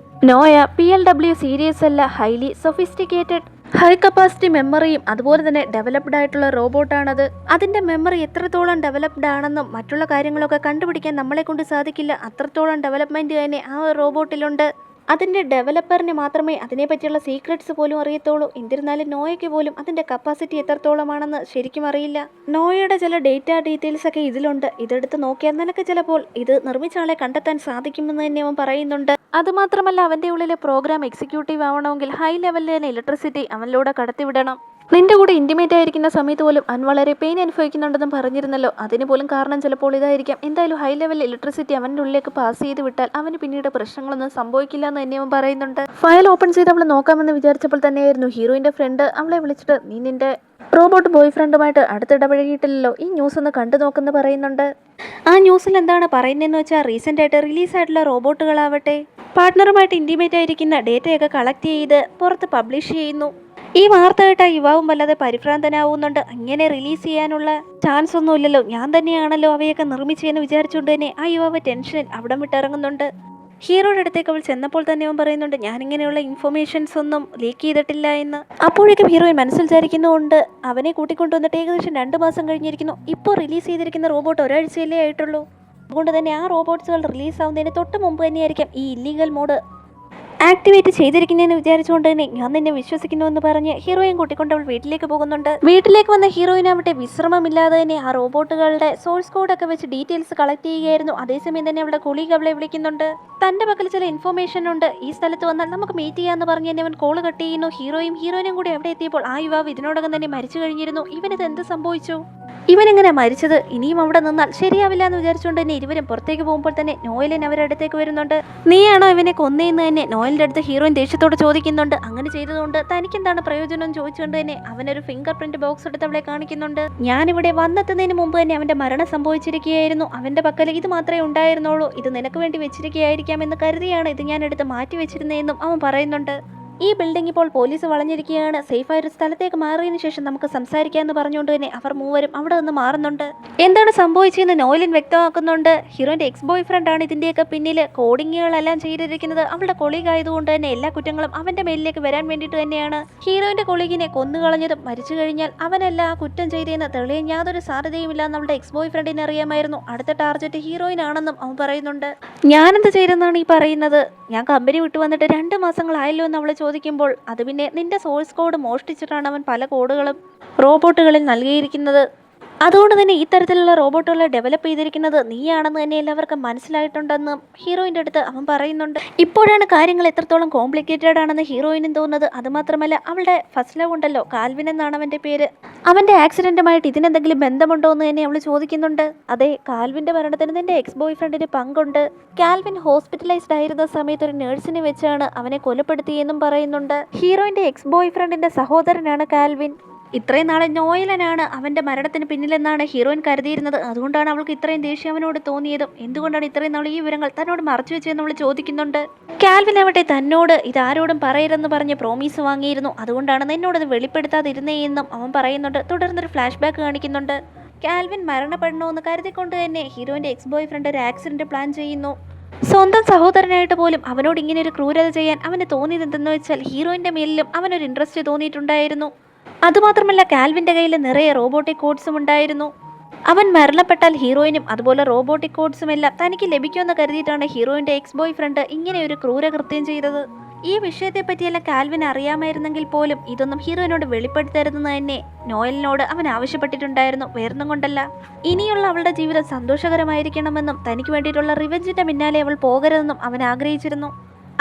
നോയ PLW സീരിയസ് അല്ല, ഹൈലി സൊഫിസ്റ്റിക്കേറ്റഡ് ഹൈ കപ്പാസിറ്റി മെമ്മറിയും അതുപോലെ തന്നെ ഡെവലപ്ഡ് ആയിട്ടുള്ള റോബോട്ടാണത്. അതിന്റെ മെമ്മറി എത്രത്തോളം ഡെവലപ്ഡ് ആണെന്നും മറ്റുള്ള കാര്യങ്ങളൊക്കെ കണ്ടുപിടിക്കാൻ നമ്മളെ കൊണ്ട് സാധിക്കില്ല, അത്രത്തോളം ഡെവലപ്മെന്റ് തന്നെ ആ റോബോട്ടിലുണ്ട്. അതിൻ്റെ ഡെവലപ്പറിന് മാത്രമേ അതിനെപ്പറ്റിയുള്ള സീക്രട്സ് പോലും അറിയത്തുള്ളൂ. എന്നിരുന്നാലും നോയയ്ക്ക് പോലും അതിൻ്റെ കപ്പാസിറ്റി എത്രത്തോളമാണെന്ന് ശരിക്കും അറിയില്ല. നോയയുടെ ചില ഡീറ്റെയിൽസ് ഒക്കെ ഇതിലുണ്ട്. ഇതെടുത്ത് നോക്കിയാൽ നിനക്ക് ചിലപ്പോൾ ഇത് നിർമ്മിച്ച ആളെ കണ്ടെത്താൻ സാധിക്കുമെന്ന് തന്നെ അവൻ പറയുന്നുണ്ട്. അതുമാത്രമല്ല അവൻ്റെ ഉള്ളിലെ പ്രോഗ്രാം എക്സിക്യൂട്ടീവ് ആവണമെങ്കിൽ ഹൈ ലെവലിൽ തന്നെ ഇലക്ട്രിസിറ്റി അവനിലൂടെ കടത്തിവിടണം. നിന്റെ കൂടെ ഇൻറ്റിമേറ്റ് ആയിരിക്കുന്ന സമയത്ത് പോലും അവൻ വളരെ പെയിൻ അനുഭവിക്കുന്നുണ്ടെന്നും പറഞ്ഞിരുന്നല്ലോ. അതിന് പോലും കാരണം ചിലപ്പോൾ ഇതായിരിക്കാം. എന്തായാലും ഹൈ ലെവൽ ഇലക്ട്രിസിറ്റി അവൻ്റെ ഉള്ളിലേക്ക് പാസ് ചെയ്ത് വിട്ടാൽ അവന് പിന്നീട് പ്രശ്നങ്ങളൊന്നും സംഭവിക്കില്ല എന്ന് തന്നെ അവൻ പറയുന്നുണ്ട്. ഫയൽ ഓപ്പൺ ചെയ്ത് അവൾ നോക്കാമെന്ന് വിചാരിച്ചപ്പോൾ തന്നെയായിരുന്നു ഹീറോയിൻ്റെ ഫ്രണ്ട് അവളെ വിളിച്ചിട്ട്, നീ നിന്റെ റോബോട്ട് ബോയ് ഫ്രണ്ടുമായിട്ട് അടുത്തിടപഴകിയിട്ടില്ലല്ലോ, ഈ ന്യൂസ് ഒന്ന് കണ്ടു നോക്കെന്ന് പറയുന്നുണ്ട്. ആ ന്യൂസിൽ എന്താണ് പറയുന്നതെന്ന് വെച്ചാൽ റീസെൻ്റ് ആയിട്ട് റിലീസായിട്ടുള്ള റോബോട്ടുകളാവട്ടെ പാർട്ട്ണറുമായിട്ട് ഇൻറ്റിമേറ്റ് ആയിരിക്കുന്ന ഡേറ്റയൊക്കെ കളക്ട് ചെയ്ത് പുറത്ത് പബ്ലിഷ് ചെയ്യുന്നു. ഈ വാർത്ത കേട്ട യുവാവും വല്ലാതെ പരിഭ്രാന്തനാവുന്നുണ്ട്. അങ്ങനെ റിലീസ് ചെയ്യാനുള്ള ചാൻസ് ഒന്നുമില്ലല്ലോ, ഞാൻ തന്നെയാണല്ലോ അവയൊക്കെ നിർമ്മിച്ചതെന്ന് വിചാരിച്ചുകൊണ്ട് തന്നെ ആ യുവാവ് ടെൻഷൻ അവിടം വിട്ടിറങ്ങുന്നുണ്ട്. ഹീറോയുടെ അടുത്തേക്ക് അവൾ ചെന്നപ്പോൾ തന്നെ അവൻ പറയുന്നുണ്ട്, ഞാനിങ്ങനെയുള്ള ഇൻഫർമേഷൻസ് ഒന്നും ലീക്ക് ചെയ്തിട്ടില്ല എന്ന്. അപ്പോഴേക്കും ഹീറോയിൻ മനസ്സിൽ വിചാരിക്കുന്നുണ്ട്, അവനെ കൂട്ടിക്കൊണ്ടുവന്നിട്ട് ഏകദേശം 2 മാസം കഴിഞ്ഞിരിക്കുന്നു. ഇപ്പോൾ റിലീസ് ചെയ്തിരിക്കുന്ന റോബോട്ട് ഒരാഴ്ചയല്ലേ ആയിട്ടുള്ളൂ. അതുകൊണ്ട് തന്നെ ആ റോബോട്ട്സുകൾ റിലീസ് ആവുന്നതിന് തൊട്ട് മുമ്പ് തന്നെയായിരിക്കാം ഈ ഇല്ലീഗൽ മോഡ് ആക്ടിവേറ്റ് ചെയ്തിരിക്കുന്നതെന്ന് വിചാരിച്ചുകൊണ്ട് തന്നെ ഞാൻ നിന്നെ വിശ്വസിക്കുന്നുവെന്ന് പറഞ്ഞ് ഹീറോയിൻ കൂട്ടിക്കൊണ്ട് അവൾ വീട്ടിലേക്ക് പോകുന്നുണ്ട്. വീട്ടിലേക്ക് വന്ന ഹീറോയിനാവട്ടെ വിശ്രമമില്ലാതെ തന്നെ ആ റോബോട്ടുകളുടെ സോഴ്സ് കോഡൊക്കെ വെച്ച് ഡീറ്റെയിൽസ് കളക്ട് ചെയ്യുകയായിരുന്നു. അതേസമയം തന്നെ അവളുടെ കൊളീഗ് അവളെ വിളിക്കുന്നുണ്ട്. തന്റെ പക്കൽ ചില ഇൻഫർമേഷൻ ഉണ്ട്, ഈ സ്ഥലത്ത് വന്നാൽ നമുക്ക് മീറ്റ് ചെയ്യാന്ന് പറഞ്ഞ് തന്നെ അവൻ കോള് കട്ട് ചെയ്യുന്നു. ഹീറോയിനും കൂടി അവിടെ എത്തിയപ്പോൾ ആ യുവാവ് ഇതിനോടകം തന്നെ മരിച്ചു കഴിഞ്ഞിരുന്നു. ഇവനിത് എന്ത് സംഭവിച്ചു? ഇവനെങ്ങനെ മരിച്ചത്? ഇനിയും അവിടെ നിന്നാൽ ശരിയാവില്ല എന്ന് വിചാരിച്ചുകൊണ്ട് തന്നെ ഇരുവരും പുറത്തേക്ക് പോകുമ്പോൾ തന്നെ നോയലിൻ അവരുടെ അടുത്തേക്ക് വരുന്നുണ്ട്. നീയാണോ ഇവനെ കൊന്നേന്ന് തന്നെ നോയലിന്റെ അടുത്ത് ഹീറോയിൻ ദേഷ്യത്തോട് ചോദിക്കുന്നുണ്ട്. അങ്ങനെ ചെയ്തതുകൊണ്ട് തനിക്കെന്താണ് പ്രയോജനം ചോദിച്ചുകൊണ്ട് തന്നെ അവനൊരു ഫിംഗർ പ്രിന്റ് ബോക്സ് എടുത്ത് അവളെ കാണിക്കുന്നുണ്ട്. ഞാനിവിടെ വന്നെത്തുന്നതിന് മുമ്പ് തന്നെ അവന്റെ മരണം സംഭവിച്ചിരിക്കുകയായിരുന്നു. അവന്റെ പക്കൽ ഇത് മാത്രമേ ഉണ്ടായിരുന്നുള്ളൂ. ഇത് നിനക്ക് വേണ്ടി വെച്ചിരിക്കുകയായിരിക്കാമെന്ന് കരുതിയാണ് ഇത് ഞാൻ എടുത്ത് മാറ്റി വെച്ചിരുന്നതെന്നും അവൻ പറയുന്നുണ്ട്. ഈ ബിൽഡിംഗ് ഇപ്പോൾ പോലീസ് വളഞ്ഞിരിക്കുകയാണ്. സേഫായ ഒരു സ്ഥലത്തേക്ക് മാറിയതിനു ശേഷം നമുക്ക് സംസാരിക്കാമെന്ന് പറഞ്ഞുകൊണ്ട് തന്നെ അവർ മൂവരും അവിടെ നിന്ന് മാറുന്നുണ്ട്. എന്താണ് സംഭവിച്ചതെന്ന് നോയലിൻ വ്യക്തമാക്കുന്നുണ്ട്. ഹീറോയിന്റെ എക്സ് ബോയ് ഫ്രണ്ട് ആണ് ഇതിന്റെയൊക്കെ പിന്നിൽ കോഡിങ്ങുകളെല്ലാം ചെയ്തിരിക്കുന്നത്. അവളുടെ കൊളീഗ് ആയതുകൊണ്ട് തന്നെ എല്ലാ കുറ്റങ്ങളും അവന്റെ മേലിലേക്ക് വരാൻ വേണ്ടിയിട്ട് തന്നെയാണ്. ഹീറോയിന്റെ കൊളീഗിനെ കൊന്നുകളഞ്ഞതും മരിച്ചു കഴിഞ്ഞാൽ അവനല്ല ആ കുറ്റം ചെയ്തതെന്ന് തെളിയാൻ യാതൊരു സാധ്യതയുമില്ലെന്ന് അവളുടെ എക്സ് ബോയ് ഫ്രണ്ടിനെ അറിയാമായിരുന്നു. അടുത്ത ടാർഗറ്റ് ഹീറോയിൻ ആണെന്നും അവൻ പറയുന്നുണ്ട്. ഞാനെന്ത് ചെയ്തെന്നാണ് ഈ പറയുന്നത്? ഞാൻ കമ്പനി വിട്ടു വന്നിട്ട് 2 മാസങ്ങളായല്ലോ എന്ന് അവൾ ചോദിക്കുമ്പോൾ, അത് പിന്നെ നിന്റെ സോഴ്സ് കോഡ് മോഷ്ടിച്ചിട്ടാണ് അവൻ പല കോഡുകളും റോബോട്ടുകളിൽ നൽകിയിരിക്കുന്നത്. അതുകൊണ്ട് തന്നെ ഈ തരത്തിലുള്ള റോബോട്ടുകളെ ഡെവലപ്പ് ചെയ്തിരിക്കുന്നത് നീയാണെന്ന് തന്നെ എല്ലാവർക്കും മനസ്സിലായിട്ടുണ്ടെന്നും ഹീറോയിൻ്റെ അടുത്ത് അവൻ പറയുന്നുണ്ട്. ഇപ്പോഴാണ് കാര്യങ്ങൾ എത്രത്തോളം കോംപ്ലിക്കേറ്റഡ് ആണെന്ന് ഹീറോയിനും തോന്നുന്നത്. അതുമാത്രമല്ല അവളുടെ ഫസ്റ്റ് ലവ് ഉണ്ടല്ലോ, കാൽവിൻ എന്നാണ് അവൻ്റെ പേര്, അവൻ്റെ ആക്സിഡൻറ്റുമായിട്ട് ഇതിനെന്തെങ്കിലും ബന്ധമുണ്ടോ എന്ന് തന്നെ അവൾ ചോദിക്കുന്നുണ്ട്. അതെ, കാൽവിൻ്റെ മരണത്തിന് നിന്റെ എക്സ് ബോയ് ഫ്രണ്ടിന് പങ്കുണ്ട്. കാൽവിൻ ഹോസ്പിറ്റലൈസ്ഡ് ആയിരുന്ന സമയത്ത് ഒരു നേഴ്സിനെ വെച്ചാണ് അവനെ കൊലപ്പെടുത്തിയെന്നും പറയുന്നുണ്ട്. ഹീറോയിൻ്റെ എക്സ് ബോയ് ഫ്രണ്ടിൻ്റെ സഹോദരനാണ് കാൽവിൻ. ഇത്രയും നാളെ നോയലനാണ് അവൻ്റെ മരണത്തിന് പിന്നിലെന്നാണ് ഹീറോയിൻ കരുതിയിരുന്നത്. അതുകൊണ്ടാണ് അവൾക്ക് ഇത്രയും ദേഷ്യം അവനോട് തോന്നിയതും. എന്തുകൊണ്ടാണ് ഇത്രയും നാൾ ഈ വിവരങ്ങൾ തന്നോട് മറച്ചു വെച്ചതെന്ന് അവൾ ചോദിക്കുന്നുണ്ട്. കാൽവിൻ ആവട്ടെ തന്നോട് ഇതാരോടും പറയരുതെന്ന് പറഞ്ഞ് പ്രോമീസ് വാങ്ങിയിരുന്നു. അതുകൊണ്ടാണ് നിന്നോടത് വെളിപ്പെടുത്താതിരുന്നേ എന്നും അവൻ പറയുന്നുണ്ട്. തുടർന്നൊരു ഫ്ലാഷ് ബാക്ക് കാണിക്കുന്നുണ്ട്. കാൽവിൻ മരണപ്പെടണമെന്ന് കരുതിക്കൊണ്ട് തന്നെ ഹീറോയിൻ്റെ എക്സ് ബോയ് ഫ്രണ്ട് ഒരു ആക്സിഡൻറ്റ് പ്ലാൻ ചെയ്യുന്നു. സ്വന്തം സഹോദരനായിട്ട് പോലും അവനോട് ഇങ്ങനെ ഒരു ക്രൂരത ചെയ്യാൻ അവന് തോന്നിയത് എന്തെന്ന് വെച്ചാൽ ഹീറോയിൻ്റെ മേലിലും അവനൊരു ഇൻട്രസ്റ്റ് തോന്നിയിട്ടുണ്ടായിരുന്നു. അതുമാത്രമല്ല കാൽവിൻ്റെ കയ്യിൽ നിറയെ റോബോട്ടിക് കോഡ്സും ഉണ്ടായിരുന്നു. അവൻ മരണപ്പെട്ടാൽ ഹീറോയിനും അതുപോലെ റോബോട്ടിക് കോഡ്സും എല്ലാം തനിക്ക് ലഭിക്കുമെന്ന് കരുതിയിട്ടാണ് ഹീറോയിൻ്റെ എക്സ് ബോയ് ഫ്രണ്ട് ഇങ്ങനെ ഒരു ക്രൂരകൃത്യം ചെയ്തത്. ഈ വിഷയത്തെപ്പറ്റിയെല്ലാം കാൽവിൻ അറിയാമായിരുന്നെങ്കിൽ പോലും ഇതൊന്നും ഹീറോയിനോട് വെളിപ്പെടുത്തരുതെന്ന് തന്നെ നോയലിനോട് അവൻ ആവശ്യപ്പെട്ടിട്ടുണ്ടായിരുന്നു. വേറൊന്നും കൊണ്ടല്ല, ഇനിയുള്ള അവളുടെ ജീവിതം സന്തോഷകരമായിരിക്കണമെന്നും തനിക്ക് വേണ്ടിയിട്ടുള്ള റിവെഞ്ചിൻ്റെ പിന്നാലെ അവൾ പോകരുതെന്നും അവൻ ആഗ്രഹിച്ചിരുന്നു.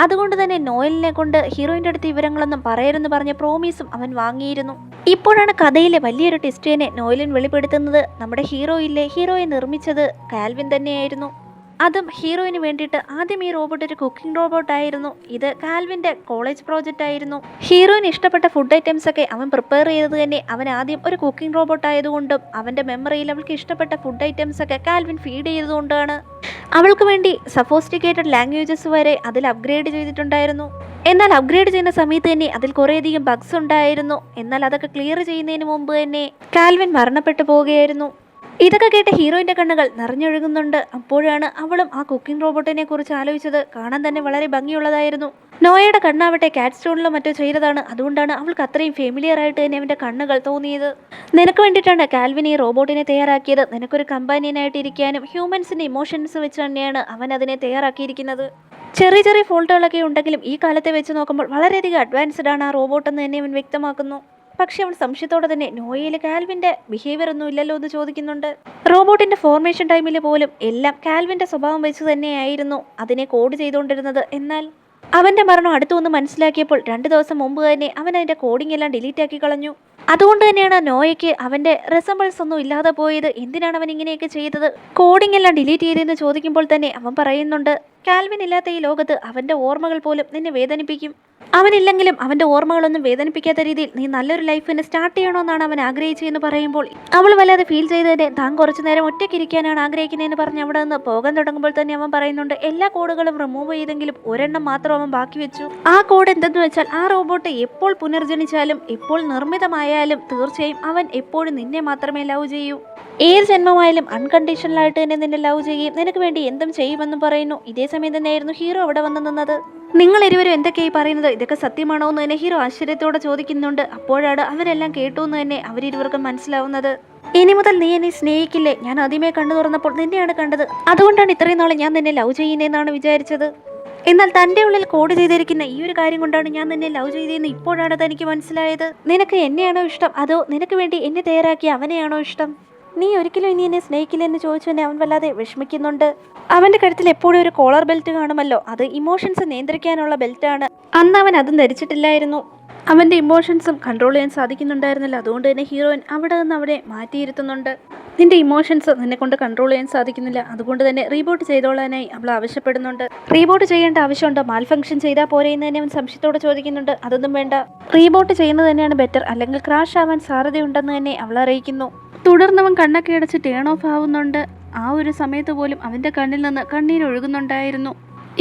അതുകൊണ്ട് തന്നെ നോയലിനെ കൊണ്ട് ഹീറോയിൻ്റെ അടുത്ത് വിവരങ്ങളൊന്നും പറയരുതെന്ന് പറഞ്ഞ പ്രോമീസും അവൻ വാങ്ങിയിരുന്നു. ഇപ്പോഴാണ് കഥയിലെ വലിയൊരു ട്വിസ്റ്റിനെ നോയലിൻ വെളിപ്പെടുത്തുന്നത്. നമ്മുടെ ഹീറോയെ നിർമ്മിച്ചത് കാൽവിൻ തന്നെയായിരുന്നു. അതും ഹീറോയിന് വേണ്ടിയിട്ട്. ആദ്യം ഈ റോബോട്ട് ഒരു കുക്കിംഗ് റോബോട്ടായിരുന്നു. ഇത് കാൽവിൻ്റെ കോളേജ് പ്രോജക്റ്റ് ആയിരുന്നു. ഹീറോയിന് ഇഷ്ടപ്പെട്ട ഫുഡ് ഐറ്റംസ് ഒക്കെ അവൻ പ്രിപ്പയർ ചെയ്തത് തന്നെ അവൻ ആദ്യം ഒരു കുക്കിംഗ് റോബോട്ട് ആയതുകൊണ്ടും അവൻ്റെ മെമ്മറിയിൽ അവൾക്ക് ഇഷ്ടപ്പെട്ട ഫുഡ് ഐറ്റംസ് ഒക്കെ കാൽവിൻ ഫീഡ് ചെയ്തതുകൊണ്ടാണ്. അവൾക്ക് വേണ്ടി സഫോസ്റ്റിക്കേറ്റഡ് ലാംഗ്വേജസ് വരെ അതിൽ അപ്ഗ്രേഡ് ചെയ്തിട്ടുണ്ടായിരുന്നു. എന്നാൽ അപ്ഗ്രേഡ് ചെയ്യുന്ന സമയത്ത് തന്നെ അതിൽ കുറേയധികം ബഗ്സ് ഉണ്ടായിരുന്നു. എന്നാൽ അതൊക്കെ ക്ലിയർ ചെയ്യുന്നതിന് മുമ്പ് തന്നെ കാൽവിൻ മരണപ്പെട്ടു പോവുകയായിരുന്നു. ഇതൊക്കെ കേട്ട് ഹീറോയിൻ്റെ കണ്ണുകൾ നിറഞ്ഞൊഴുകുന്നുണ്ട്. അപ്പോഴാണ് അവളും ആ കുക്കിംഗ് റോബോട്ടിനെ കുറിച്ച് ആലോചിച്ചത്. കാണാൻ തന്നെ വളരെ ഭംഗിയുള്ളതായിരുന്നു. നോയയുടെ കണ്ണാവട്ടെ കാറ്റ് സ്റ്റോണിലോ മറ്റോ ചെയ്തതാണ്. അതുകൊണ്ടാണ് അവൾക്ക് അത്രയും ഫെമിലിയർ ആയിട്ട് തന്നെ അവൻ്റെ കണ്ണുകൾ തോന്നിയത്. നിനക്ക് വേണ്ടിയിട്ടാണ് കാൽവിൻ ഈ റോബോട്ടിനെ തയ്യാറാക്കിയത്. നിനക്കൊരു കമ്പാനിയനായിട്ട് ഇരിക്കാനും ഹ്യൂമൻസിൻ്റെ ഇമോഷൻസ് വെച്ച് തന്നെയാണ് അവൻ അതിനെ തയ്യാറാക്കിയിരിക്കുന്നത്. ചെറിയ ചെറിയ ഫോൾട്ടുകളൊക്കെ ഉണ്ടെങ്കിലും ഈ കാലത്തെ വെച്ച് നോക്കുമ്പോൾ വളരെയധികം അഡ്വാൻസ്ഡ് ആണ് ആ റോബോട്ട് എന്ന് തന്നെ അവൻ വ്യക്തമാക്കുന്നു. പക്ഷെ അവൻ സംശയത്തോടെ തന്നെ നോയയിൽ കാൽവിൻ്റെ ബിഹേവിയർ ഒന്നും ഇല്ലല്ലോ എന്ന് ചോദിക്കുന്നുണ്ട്. റോബോട്ടിൻ്റെ ഫോർമേഷൻ ടൈമിൽ പോലും എല്ലാം കാൽവിൻ്റെ സ്വഭാവം വെച്ച് തന്നെയായിരുന്നു അതിനെ കോഡ് ചെയ്തുകൊണ്ടിരുന്നത്. എന്നാൽ അവൻ്റെ മരണം അടുത്തുവന്ന് മനസ്സിലാക്കിയപ്പോൾ 2 ദിവസം മുമ്പ് തന്നെ അവൻ അതിൻ്റെ കോഡിംഗ് എല്ലാം ഡിലീറ്റ് ആക്കി കളഞ്ഞു. അതുകൊണ്ട് തന്നെയാണ് നോയയ്ക്ക് അവൻ്റെ റിസംബിൾസ് ഒന്നും ഇല്ലാതെ പോയത്. എന്തിനാണ് അവൻ ഇങ്ങനെയൊക്കെ ചെയ്തത്, കോഡിംഗ് എല്ലാം ഡിലീറ്റ് ചെയ്തതെന്ന് ചോദിക്കുമ്പോൾ തന്നെ അവൻ പറയുന്നുണ്ട്, കാൽവിൻ ഇല്ലാത്ത ഈ ലോകത്ത് അവൻ്റെ ഓർമ്മകൾ പോലും നിന്നെ വേദനിപ്പിക്കും. അവനില്ലെങ്കിലും അവൻ്റെ ഓർമ്മകളൊന്നും വേദനിപ്പിക്കാത്ത രീതിയിൽ നീ നല്ലൊരു ലൈഫിന് സ്റ്റാർട്ട് ചെയ്യണമെന്നാണ് അവൻ ആഗ്രഹിച്ചതെന്ന് പറയുമ്പോൾ അവൾ വല്ലാതെ ഫീൽ ചെയ്തതിനെ താൻ കുറച്ചു നേരം ഒറ്റയ്ക്കിരിക്കാനാണ് ആഗ്രഹിക്കുന്നതെന്ന് പറഞ്ഞ് അവിടെ നിന്ന് പോകാൻ തുടങ്ങുമ്പോൾ തന്നെ അവൻ പറയുന്നുണ്ട്, എല്ലാ കോഡുകളും റിമൂവ് ചെയ്തെങ്കിലും ഒരെണ്ണം മാത്രം അവൻ ബാക്കി വെച്ചു. ആ കോഡ് എന്തെന്ന് വെച്ചാൽ ആ റോബോട്ട് എപ്പോൾ പുനർജനിച്ചാലും എപ്പോൾ നിർമ്മിതമായാലും തീർച്ചയായും അവൻ എപ്പോഴും നിന്നെ മാത്രമേ ലവ് ചെയ്യൂ. ഏത് ജന്മമായാലും അൺകണ്ടീഷണലായിട്ട് തന്നെ നിന്നെ ലവ് ചെയ്യുകയും നിനക്ക് വേണ്ടി എന്തും ചെയ്യുമെന്നും പറയുന്നു. ഇതേ സമയം തന്നെയായിരുന്നു ഹീറോ അവിടെ വന്ന് നിന്നത്. നിങ്ങൾ ഇരുവരും എന്തൊക്കെയായി പറയുന്നത്, ഇതൊക്കെ സത്യമാണോ എന്ന് തന്നെ ഹീറോ ആശ്ചര്യത്തോടെ ചോദിക്കുന്നുണ്ട്. അപ്പോഴാണ് അവരെല്ലാം കേട്ടു എന്ന് തന്നെ അവരിരുവർക്കും മനസ്സിലാവുന്നത്. ഇനി മുതൽ നീ എന്നെ സ്നേഹിക്കില്ലേ, ഞാൻ ആദ്യമേ കണ്ണു തുറന്നപ്പോൾ നിന്നെയാണ് കണ്ടത്, അതുകൊണ്ടാണ് ഇത്രയും നാളെ ഞാൻ നിന്നെ ലവ് ചെയ്യുന്നതെന്നാണ് വിചാരിച്ചത്. എന്നാൽ തൻ്റെ ഉള്ളിൽ കോഡ് ചെയ്തിരിക്കുന്ന ഈ ഒരു കാര്യം കൊണ്ടാണ് ഞാൻ നിന്നെ ലവ് ചെയ്തതെന്ന് ഇപ്പോഴാണ് തനിക്ക് മനസ്സിലായത്. നിനക്ക് എന്നെയാണോ ഇഷ്ടം, അതോ നിനക്ക് വേണ്ടി എന്നെ തയ്യാറാക്കിയ അവനെയാണോ ഇഷ്ടം? നീ ഒരിക്കലും ഇനി എന്നെ സ്നേഹിക്കില്ലെന്ന് ചോദിച്ചു തന്നെ അവൻ വല്ലാതെ വിഷമിക്കുന്നുണ്ട്. അവൻ്റെ കഴുത്തിൽ എപ്പോഴും ഒരു കോളർ ബെൽറ്റ് കാണുമല്ലോ, അത് ഇമോഷൻസ് നിയന്ത്രിക്കാനുള്ള ബെൽറ്റാണ്. അന്ന് അവൻ അതും ധരിച്ചിട്ടില്ലായിരുന്നു. അവൻ്റെ ഇമോഷൻസും കൺട്രോൾ ചെയ്യാൻ സാധിക്കുന്നുണ്ടായിരുന്നില്ല. അതുകൊണ്ട് തന്നെ ഹീറോയിൻ അവിടെ നിന്ന് അവിടെ മാറ്റിയിരുത്തുന്നുണ്ട്. നിന്റെ ഇമോഷൻസ് നിന്നെ കൊണ്ട് കൺട്രോൾ ചെയ്യാൻ സാധിക്കുന്നില്ല, അതുകൊണ്ട് തന്നെ റീബോട്ട് ചെയ്തോളാനായി അവൾ ആവശ്യപ്പെടുന്നുണ്ട്. റീബോട്ട് ചെയ്യേണ്ട ആവശ്യമുണ്ടോ, മാൽ ഫംഗ്ഷൻ ചെയ്താൽ പോരെ എന്ന് തന്നെ അവൻ സംശയത്തോടെ ചോദിക്കുന്നുണ്ട്. അതൊന്നും വേണ്ട, റീബോട്ട് ചെയ്യുന്നത് തന്നെയാണ് ബെറ്റർ, അല്ലെങ്കിൽ ക്രാഷ് ആവാൻ സാധ്യതയുണ്ടെന്ന് തന്നെ അവൾ അറിയിക്കുന്നു. തുടർന്നവൻ കണ്ണൊക്കെ അടച്ച് ടേൺ ഓഫ് ആവുന്നുണ്ട്. ആ ഒരു സമയത്ത് പോലും അവൻ്റെ കണ്ണിൽ നിന്ന് കണ്ണീരൊഴുകുന്നുണ്ടായിരുന്നു.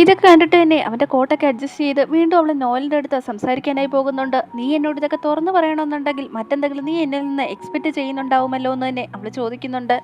ഇതൊക്കെ കണ്ടിട്ട് തന്നെ അവൻ്റെ കോട്ടൊക്കെ അഡ്ജസ്റ്റ് ചെയ്ത് വീണ്ടും അവൾ നോയലിൻ്റെ അടുത്ത് സംസാരിക്കാനായി പോകുന്നുണ്ട്. നീ എന്നോട് ഇതൊക്കെ തുറന്നു പറയണമെന്നുണ്ടെങ്കിൽ മറ്റെന്തെങ്കിലും നീ എന്നിൽ നിന്ന് എക്സ്പെക്റ്റ് ചെയ്യുന്നുണ്ടാവുമല്ലോ എന്ന് തന്നെ അവൾ ചോദിക്കുന്നുണ്ട്.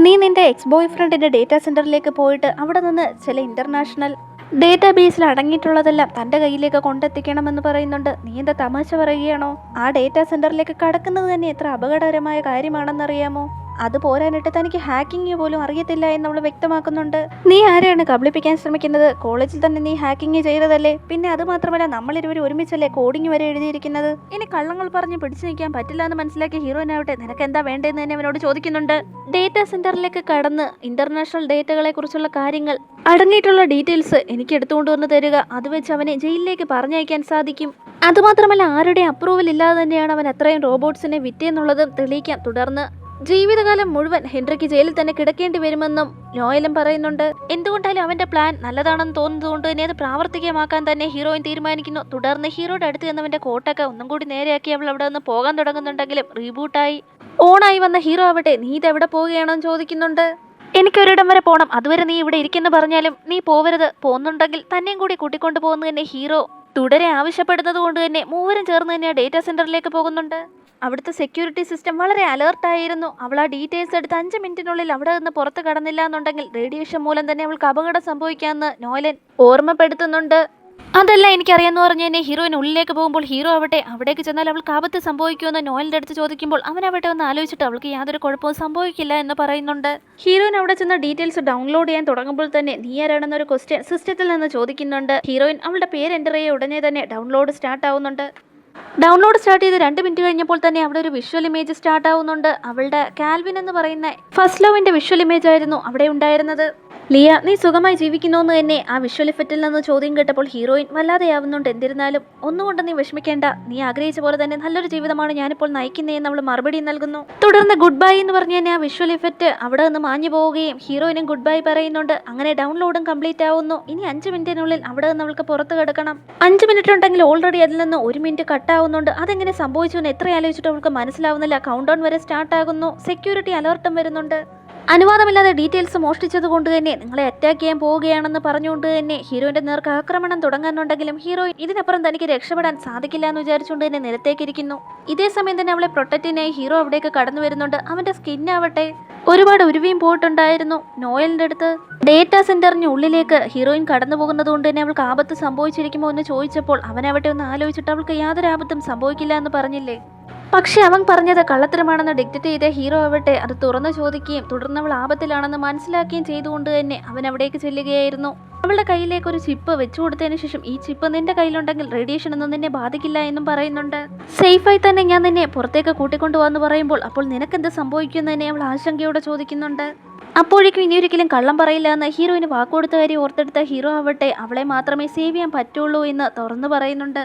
നീ നിൻ്റെ എക്സ് ബോയ് ഫ്രണ്ടിൻ്റെ ഡേറ്റാ സെൻറ്ററിലേക്ക് പോയിട്ട് അവിടെ നിന്ന് ചില ഇൻ്റർനാഷണൽ ഡേറ്റാ ബേസിൽ അടങ്ങിയിട്ടുള്ളതെല്ലാം തൻ്റെ കയ്യിലേക്ക് കൊണ്ടെത്തിക്കണമെന്ന് പറയുന്നുണ്ട്. നീ എന്താ തമാശ പറയുകയാണോ? ആ ഡേറ്റാ സെൻറ്ററിലേക്ക് കടക്കുന്നത് തന്നെ എത്ര അപകടകരമായ കാര്യമാണെന്നറിയാമോ? അത് പോരാനിട്ട് തനിക്ക് ഹാക്കിംഗ് പോലും അറിയത്തില്ല എന്നവൾ വ്യക്തമാക്കുന്നുണ്ട്. നീ ആരെയാണ് കബളിപ്പിക്കാൻ ശ്രമിക്കുന്നത്? കോളേജിൽ തന്നെ നീ ഹാക്കിംഗ് ചെയ്തതല്ലേ? പിന്നെ അത് മാത്രമല്ല, നമ്മളിരുവരും ഒരുമിച്ചല്ലേ കോഡിംഗ് വരെ എഴുതിയിരിക്കുന്നത്. ഇനി കള്ളങ്ങൾ പറഞ്ഞ് പിടിച്ചു നിൽക്കാൻ പറ്റില്ല എന്ന് മനസ്സിലാക്കിയ ഹീറോയിനാവട്ടെ നിനക്ക് എന്താ വേണ്ടതെന്ന് തന്നെ അവനോട് ചോദിക്കുന്നുണ്ട്. ഡേറ്റാ സെന്ററിലേക്ക് കടന്ന് ഇന്റർനാഷണൽ ഡേറ്റകളെ കുറിച്ചുള്ള കാര്യങ്ങൾ അടങ്ങിയിട്ടുള്ള ഡീറ്റെയിൽസ് എനിക്ക് എടുത്തുകൊണ്ട് വന്ന് തരിക. അത് വെച്ച് അവനെ ജയിലിലേക്ക് പറഞ്ഞയക്കാൻ സാധിക്കും. അതുമാത്രമല്ല, ആരുടെ അപ്രൂവൽ ഇല്ലാതെ തന്നെയാണ് അവൻ അത്രയും റോബോട്ട്സിനെ വിറ്റെന്നുള്ളതും തെളിയിക്കാം. തുടർന്ന് ജീവിതകാലം മുഴുവൻ ഹെൻറിക്ക് ജയിലിൽ തന്നെ കിടക്കേണ്ടി വരുമെന്നും നോയലും പറയുന്നുണ്ട്. എന്തുകൊണ്ടായാലും അവന്റെ പ്ലാൻ നല്ലതാണെന്ന് തോന്നുന്നതുകൊണ്ട് തന്നെ അത് പ്രാവർത്തികമാക്കാൻ തന്നെ ഹീറോയിൻ തീരുമാനിക്കുന്നു. തുടർന്ന് ഹീറോയുടെ അടുത്ത് ചെന്നവന്റെ കോട്ടൊക്കെ ഒന്നും കൂടി നേരെയാക്കി അവൾ അവിടെ നിന്ന് പോകാൻ തുടങ്ങുന്നുണ്ടെങ്കിലും റീബൂട്ടായി ഓണായി വന്ന ഹീറോ ആവട്ടെ നീ ഇതെവിടെ പോവുകയാണെന്ന് ചോദിക്കുന്നുണ്ട്. എനിക്കൊരിടം വരെ പോകണം, അതുവരെ നീ ഇവിടെ ഇരിക്കെന്ന് പറഞ്ഞാലും നീ പോവരുത്, പോകുന്നുണ്ടെങ്കിൽ തന്നെയും കൂടി കൂട്ടിക്കൊണ്ടു പോകുന്നു തന്നെ ഹീറോ തുടരെ ആവശ്യപ്പെടുന്നത് കൊണ്ട് തന്നെ മൂവരും ചേർന്ന് തന്നെ ഡേറ്റാ സെന്ററിലേക്ക് പോകുന്നുണ്ട്. അവിടുത്തെ സെക്യൂരിറ്റി സിസ്റ്റം വളരെ അലേർട്ടായിരുന്നു. അവൾ ആ ഡീറ്റെയിൽസ് എടുത്ത് 5 മിനിറ്റിനുള്ളിൽ അവിടെ നിന്ന് പുറത്ത് കടന്നില്ല എന്നുണ്ടെങ്കിൽ റേഡിയേഷൻ മൂലം തന്നെ അവൾക്ക് അപകടം സംഭവിക്കാമെന്ന് നോയലൻ ഓർമ്മപ്പെടുത്തുന്നുണ്ട്. അതല്ല എനിക്കറിയാമെന്ന് പറഞ്ഞു തന്നെ ഹീറോയിൻ ഉള്ളിലേക്ക് പോകുമ്പോൾ ഹീറോ ആവട്ടെ അവിടേക്ക് ചെന്നാൽ അവൾക്ക് ആപത്ത് സംഭവിക്കുമെന്ന് നോയലിൻ്റെ അടുത്ത് ചോദിക്കുമ്പോൾ അവനവട്ടെ ഒന്ന് ആലോചിച്ചിട്ട് അവൾക്ക് യാതൊരു കുഴപ്പവും സംഭവിക്കില്ല എന്ന് പറയുന്നുണ്ട്. ഹീറോയിൻ അവിടെ ചെന്ന ഡീറ്റെയിൽസ് ഡൗൺലോഡ് ചെയ്യാൻ തുടങ്ങുമ്പോൾ തന്നെ നീ ആരാണെന്നൊരു ക്വസ്റ്റ്യൻ സിസ്റ്റത്തിൽ നിന്ന് ചോദിക്കുന്നുണ്ട്. ഹീറോയിൻ അവളുടെ പേര് എൻ്റർ ചെയ്യ ഉടനെ തന്നെ ഡൗൺലോഡ് സ്റ്റാർട്ട് ആവുന്നുണ്ട്. ഡൗൺലോഡ് സ്റ്റാർട്ട് ചെയ്ത് 2 മിനിറ്റ് കഴിഞ്ഞപ്പോൾ തന്നെ അവിടെ ഒരു വിഷ്വൽ ഇമേജ് സ്റ്റാർട്ട് ആവുന്നുണ്ട്. അവളുടെ കാൽവിൻ എന്ന് പറയുന്ന ഫസ്റ്റ് ലവിൻ്റെ വിഷ്വൽ ഇമേജ് ആയിരുന്നു അവിടെ ഉണ്ടായിരുന്നത്. ലിയ, നീ സുഖമായി ജീവിക്കുന്നോന്ന് തന്നെ ആ വിഷ്വൽ ഇഫക്റ്റിൽ നിന്ന് ചോദ്യം കേട്ടപ്പോൾ ഹീറോയിൻ വല്ലാതെയാവുന്നുണ്ട്. എന്നിരുന്നാലും ഒന്നുകൊണ്ട് നീ വിഷമിക്കേണ്ട, നീ ആഗ്രഹിച്ച പോലെ തന്നെ നല്ലൊരു ജീവിതമാണ് ഞാനിപ്പോൾ നയിക്കുന്നതെന്ന് അവൾ മറുപടി നൽകുന്നു. തുടർന്ന് ഗുഡ് ബൈ എന്ന് പറഞ്ഞ് തന്നെ ആ വിഷ്വൽ ഇഫക്റ്റ് അവിടെ നിന്ന് മാഞ്ഞു പോവുകയും ഹീറോയിനും ഗുഡ് ബൈ പറയുന്നുണ്ട്. അങ്ങനെ ഡൗൺലോഡും കംപ്ലീറ്റ് ആവുന്നു. ഇനി 5 മിനിറ്റിനുള്ളിൽ അവിടെ നിന്ന് അവൾക്ക് പുറത്ത് കിടക്കണം. 5 മിനിറ്റ് ഉണ്ടെങ്കിൽ ഓൾറെഡി അതിൽ നിന്ന് 1 മിനിറ്റ് കട്ടാവുന്നുണ്ട്. അതെങ്ങനെ സംഭവിച്ചു എന്ന് എത്ര ആലോചിച്ചിട്ട് അവൾക്ക് മനസ്സിലാവുന്നില്ല. കൗണ്ട് ഡൗൺ വരെ സ്റ്റാർട്ട് ആകുന്നു. സെക്യൂരിറ്റി അലർട്ടും വരുന്നുണ്ട്. അനുവാദമില്ലാതെ ഡീറ്റെയിൽസ് മോഷ്ടിച്ചത് കൊണ്ട് തന്നെ നിങ്ങളെ അറ്റാക്ക് ചെയ്യാൻ പോവുകയാണെന്ന് പറഞ്ഞുകൊണ്ട് തന്നെ ഹീറോയിന്റെ നേർക്ക് ആക്രമണം തുടങ്ങാനുണ്ടെങ്കിലും ഹീറോയിൻ ഇതിനപ്പുറം തനിക്ക് രക്ഷപ്പെടാൻ സാധിക്കില്ല എന്ന് വിചാരിച്ചുകൊണ്ട് തന്നെ നിലത്തേക്കിരിക്കുന്നു. ഇതേ സമയം തന്നെ അവളെ പ്രൊട്ടക്റ്റിനായി ഹീറോ അവിടേക്ക് കടന്നു വരുന്നുണ്ട്. അവന്റെ സ്കിന്നാവട്ടെ ഒരുപാട് ഉരുവിയും പോയിട്ടുണ്ടായിരുന്നു. നോയലിന്റെ അടുത്ത് ഡേറ്റാ സെന്ററിന് ഉള്ളിലേക്ക് ഹീറോയിൻ കടന്നു പോകുന്നത് കൊണ്ട് തന്നെ അവൾക്ക് ആപത്ത് സംഭവിച്ചിരിക്കുമോ എന്ന് ചോദിച്ചപ്പോൾ അവനവട്ടെ ഒന്ന് ആലോചിച്ചിട്ട് അവൾക്ക് യാതൊരു ആപത്തും സംഭവിക്കില്ല എന്ന് പറഞ്ഞില്ലേ. പക്ഷെ അവൻ പറഞ്ഞത് കള്ളത്തരമാണെന്ന് ഡിക്റ്റേറ്റ് ചെയ്ത ഹീറോ ആവട്ടെ അത് തുറന്നു ചോദിക്കുകയും തുടർന്ന് അവൾ ആപത്തിലാണെന്ന് മനസ്സിലാക്കുകയും ചെയ്തുകൊണ്ട് തന്നെ അവൻ അവിടേക്ക് ചെല്ലുകയായിരുന്നു. അവളുടെ കയ്യിലേക്ക് ഒരു ചിപ്പ് വെച്ചു കൊടുത്തതിന് ശേഷം ഈ ചിപ്പ് നിന്റെ കയ്യിലുണ്ടെങ്കിൽ റേഡിയേഷൻ ഒന്നും നിന്നെ ബാധിക്കില്ല എന്നും പറയുന്നുണ്ട്. സേഫായി തന്നെ ഞാൻ നിന്നെ പുറത്തേക്ക് കൂട്ടിക്കൊണ്ടുപോകാന്ന് പറയുമ്പോൾ അപ്പോൾ നിനക്കെന്ത് സംഭവിക്കുമെന്ന് തന്നെ അവൾ ആശങ്കയോടെ ചോദിക്കുന്നുണ്ട്. അപ്പോഴേക്കും ഇനിയൊരിക്കലും കള്ളം പറയില്ല എന്ന് ഹീറോയിന് വാക്കുകൊടുത്ത കാര്യം ഓർത്തെടുത്ത ഹീറോ ആവട്ടെ അവളെ മാത്രമേ സേവ് ചെയ്യാൻ പറ്റുള്ളൂ എന്ന് തുറന്നു പറയുന്നുണ്ട്.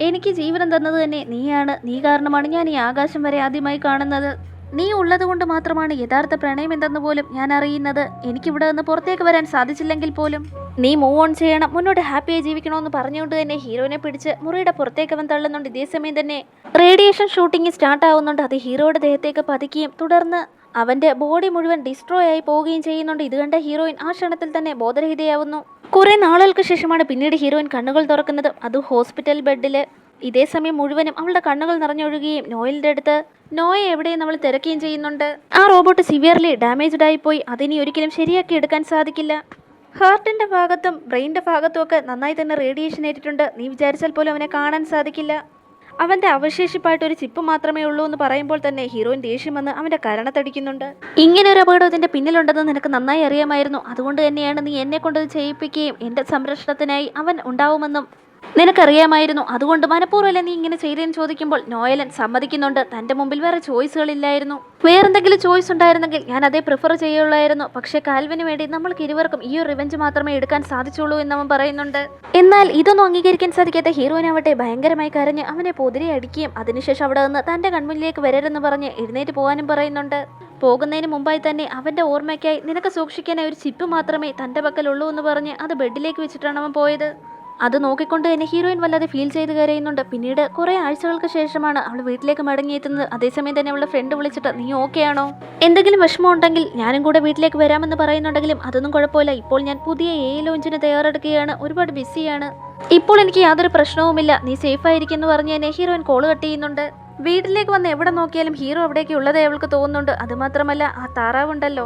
എനിക്ക് ജീവനം തന്നത് തന്നെ നീയാണ്. നീ കാരണമാണ് ഞാൻ ഈ ആകാശം വരെ ആദ്യമായി കാണുന്നത്. നീ ഉള്ളത് കൊണ്ട് മാത്രമാണ് യഥാർത്ഥ പ്രണയം എന്തെന്ന് പോലും ഞാൻ അറിയുന്നത്. എനിക്കിവിടെ നിന്ന് പുറത്തേക്ക് വരാൻ സാധിച്ചില്ലെങ്കിൽ പോലും നീ മൂവ് ഓൺ ചെയ്യണം, മുന്നോട്ട് ഹാപ്പിയായി ജീവിക്കണമെന്ന് പറഞ്ഞുകൊണ്ട് തന്നെ ഹീറോയിനെ പിടിച്ച് മുറിയുടെ പുറത്തേക്ക് അവൻ തള്ളുന്നുണ്ട്. ഇതേസമയം തന്നെ റേഡിയേഷൻ ഷൂട്ടിംഗ് സ്റ്റാർട്ട് ആവുന്നുണ്ട്. അത് ഹീറോയുടെ ദേഹത്തേക്ക് പതിക്കുകയും തുടർന്ന് അവന്റെ ബോഡി മുഴുവൻ ഡിസ്ട്രോയ് ആയി പോവുകയും ചെയ്യുന്നുണ്ട്. ഇത് കണ്ട ഹീറോയിൻ ആ ക്ഷണത്തിൽ തന്നെ ബോധരഹിതയാവുന്നു. കുറെ നാളുകൾക്ക് ശേഷമാണ് പിന്നീട് ഹീറോയിൻ കണ്ണുകൾ തുറക്കുന്നത്, അത് ഹോസ്പിറ്റൽ ബെഡിൽ. ഇതേസമയം മുഴുവനും അവളുടെ കണ്ണുകൾ നിറഞ്ഞൊഴുകുകയും നോയലിന്റെ അടുത്ത് നോയെ എവിടെയെന്ന് അവൾ തിരക്കുകയും ചെയ്യുന്നുണ്ട്. ആ റോബോട്ട് സിവിയർലി ഡാമേജ്ഡ് ആയിപ്പോയി, അതിനി ഒരിക്കലും ശരിയാക്കി എടുക്കാൻ സാധിക്കില്ല. ഹാർട്ടിന്റെ ഭാഗത്തും ബ്രെയിനിന്റെ ഭാഗത്തും ഒക്കെ നന്നായി തന്നെ റേഡിയേഷൻ ഏറ്റിട്ടുണ്ട്. നീ വിചാരിച്ചാൽ പോലും അവനെ കാണാൻ സാധിക്കില്ല. അവന്റെ അവശേഷിപ്പായിട്ട് ഒരു ചിപ്പ് മാത്രമേ ഉള്ളൂ എന്ന് പറയുമ്പോൾ തന്നെ ഹീറോയിൻ ദേഷ്യം വന്ന് അവന്റെ കരണത്തടിക്കുന്നുണ്ട്. ഇങ്ങനെ ഒരു അപകടം ഇതിന്റെ പിന്നിലുണ്ടെന്ന് നിനക്ക് നന്നായി അറിയാമായിരുന്നു. അതുകൊണ്ട് തന്നെയാണ് നീ എന്നെ കൊണ്ടത് ചെയ്യിപ്പിക്കുകയും എന്റെ സംരക്ഷണത്തിനായി അവൻ ഉണ്ടാവുമെന്നും നിനക്കറിയാമായിരുന്നു. അതുകൊണ്ട് മനഃപൂർവ്വമല്ലേ നീ ഇങ്ങനെ ചെയ്തതെന്ന് ചോദിക്കുമ്പോൾ നോയലൻ സമ്മതിക്കുന്നുണ്ട്. തന്റെ മുമ്പിൽ വേറെ ചോയ്സുകളില്ലായിരുന്നു. വേറെന്തെങ്കിലും ചോയ്സ് ഉണ്ടായിരുന്നെങ്കിൽ ഞാൻ അതേ പ്രിഫർ ചെയ്യുള്ളായിരുന്നു. പക്ഷേ കാൽവിന് വേണ്ടി നമ്മൾക്ക് ഇരുവർക്കും ഈ ഒരു റിവെഞ്ച് മാത്രമേ എടുക്കാൻ സാധിച്ചുള്ളൂ എന്നവൻ പറയുന്നുണ്ട്. എന്നാൽ ഇതൊന്നും അംഗീകരിക്കാൻ സാധിക്കാത്ത ഹീറോയിനാവട്ടെ ഭയങ്കരമായി കരഞ്ഞ് അവനെ പൊതിരെ അടിക്കുകയും അതിനുശേഷം അവിടെ നിന്ന് തന്റെ കൺമുന്നിലേക്ക് വരരുതെന്ന് പറഞ്ഞ് എഴുന്നേറ്റ് പോകാനും പറയുന്നുണ്ട്. പോകുന്നതിന് മുമ്പായി തന്നെ അവന്റെ ഓർമ്മയ്ക്കായി നിനക്ക് സൂക്ഷിക്കാനായി ഒരു ചിപ്പ് മാത്രമേ തന്റെ പക്കലുള്ളൂ എന്ന് പറഞ്ഞ് അത് ബെഡിലേക്ക് വെച്ചിട്ടാണ് അവൻ പോയത്. അത് നോക്കിക്കൊണ്ട് തന്നെ ഹീറോയിൻ വല്ലാതെ ഫീൽ ചെയ്ത് കരയുന്നുണ്ട്. പിന്നീട് കുറെ ആഴ്ചകൾക്ക് ശേഷമാണ് അവൾ വീട്ടിലേക്ക് മടങ്ങിയെത്തുന്നത്. അതേസമയം തന്നെ അവളുടെ ഫ്രണ്ട് വിളിച്ചിട്ട് നീ ഓക്കെ ആണോ, എന്തെങ്കിലും വിഷമം ഉണ്ടെങ്കിൽ ഞാനും കൂടെ വീട്ടിലേക്ക് വരാമെന്ന് പറയുന്നുണ്ടെങ്കിലും അതൊന്നും കുഴപ്പമില്ല, ഇപ്പോൾ ഞാൻ പുതിയ AI ലോഞ്ചിന് തയ്യാറെടുക്കുകയാണ്, ഒരുപാട് ബിസിയാണ്, ഇപ്പോൾ എനിക്ക് യാതൊരു പ്രശ്നവുമില്ല, നീ സേഫ് ആയിരിക്കും എന്ന് പറഞ്ഞ് തന്നെ ഹീറോയിൻ കോള് കട്ട് ചെയ്യുന്നുണ്ട്. വീട്ടിലേക്ക് വന്ന് എവിടെ നോക്കിയാലും ഹീറോ അവിടേക്ക് ഉള്ളതേ അവൾക്ക് തോന്നുന്നുണ്ട്. അതുമാത്രമല്ല ആ താറാവുണ്ടല്ലോ,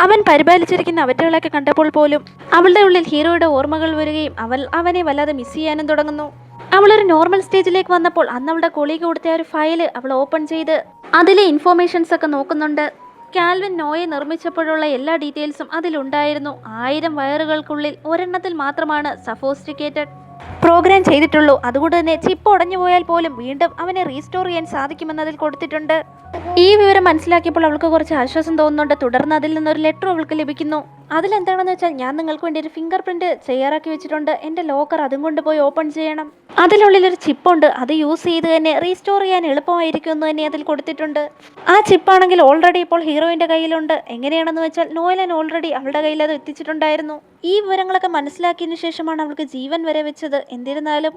അവൻ പരിപാലിച്ചിരിക്കുന്ന അവറ്റകളൊക്കെ കണ്ടപ്പോൾ പോലും അവളുടെ ഉള്ളിൽ ഹീറോയുടെ ഓർമ്മകൾ വരികയും അവനെ വല്ലാതെ മിസ് ചെയ്യാനും തുടങ്ങുന്നു. അവളൊരു നോർമൽ സ്റ്റേജിലേക്ക് വന്നപ്പോൾ അന്ന് അവളുടെ കൊളീഗ് കൊടുത്ത ഒരു ഫയല് അവൾ ഓപ്പൺ ചെയ്ത് അതിലെ ഇൻഫോർമേഷൻസ് ഒക്കെ നോക്കുന്നുണ്ട്. കാൽവിൻ നോയെ നിർമ്മിച്ചപ്പോഴുള്ള എല്ലാ ഡീറ്റെയിൽസും അതിലുണ്ടായിരുന്നു. 1000 വയറുകൾക്കുള്ളിൽ ഒരെണ്ണത്തിൽ മാത്രമാണ് സഫോസ്റ്റിക്കേറ്റഡ് പ്രോഗ്രാം ചെയ്തിട്ടുള്ളൂ. അതുകൊണ്ട് തന്നെ ചിപ്പ് ഉടഞ്ഞു പോയാൽ പോലും വീണ്ടും അവനെ റീസ്റ്റോർ ചെയ്യാൻ സാധിക്കുമെന്നതിൽ കൊടുത്തിട്ടുണ്ട്. ഈ വിവരം മനസ്സിലാക്കിയപ്പോൾ അവൾക്ക് കുറച്ച് ആശ്വാസം തോന്നുന്നുണ്ട്. തുടർന്ന് അതിൽ നിന്നൊരു ലെറ്റർ അവൾക്ക് ലഭിക്കുന്നു. അതിലെന്താണെന്ന് വെച്ചാൽ ഞാൻ നിങ്ങൾക്ക് വേണ്ടി ഒരു ഫിംഗർ പ്രിന്റ് തയ്യാറാക്കി വെച്ചിട്ടുണ്ട്, എൻ്റെ ലോക്കർ അതും കൊണ്ടുപോയി ഓപ്പൺ ചെയ്യണം, അതിനുള്ളിലൊരു ചിപ്പുണ്ട്, അത് യൂസ് ചെയ്ത് തന്നെ റീസ്റ്റോർ ചെയ്യാൻ എളുപ്പമായിരിക്കും എന്ന് തന്നെ അതിൽ കൊടുത്തിട്ടുണ്ട്. ആ ചിപ്പാണെങ്കിൽ ഓൾറെഡി ഇപ്പോൾ ഹീറോയിൻ്റെ കയ്യിലുണ്ട്. എങ്ങനെയാണെന്ന് വെച്ചാൽ നോയലൻ ഓൾറെഡി അവളുടെ കയ്യിൽ അത് എത്തിച്ചിട്ടുണ്ടായിരുന്നു. ഈ വിവരങ്ങളൊക്കെ മനസ്സിലാക്കിയതിനു ശേഷമാണ് അവൾക്ക് ജീവൻ വരെ വെച്ചത്. എന്നിരുന്നാലും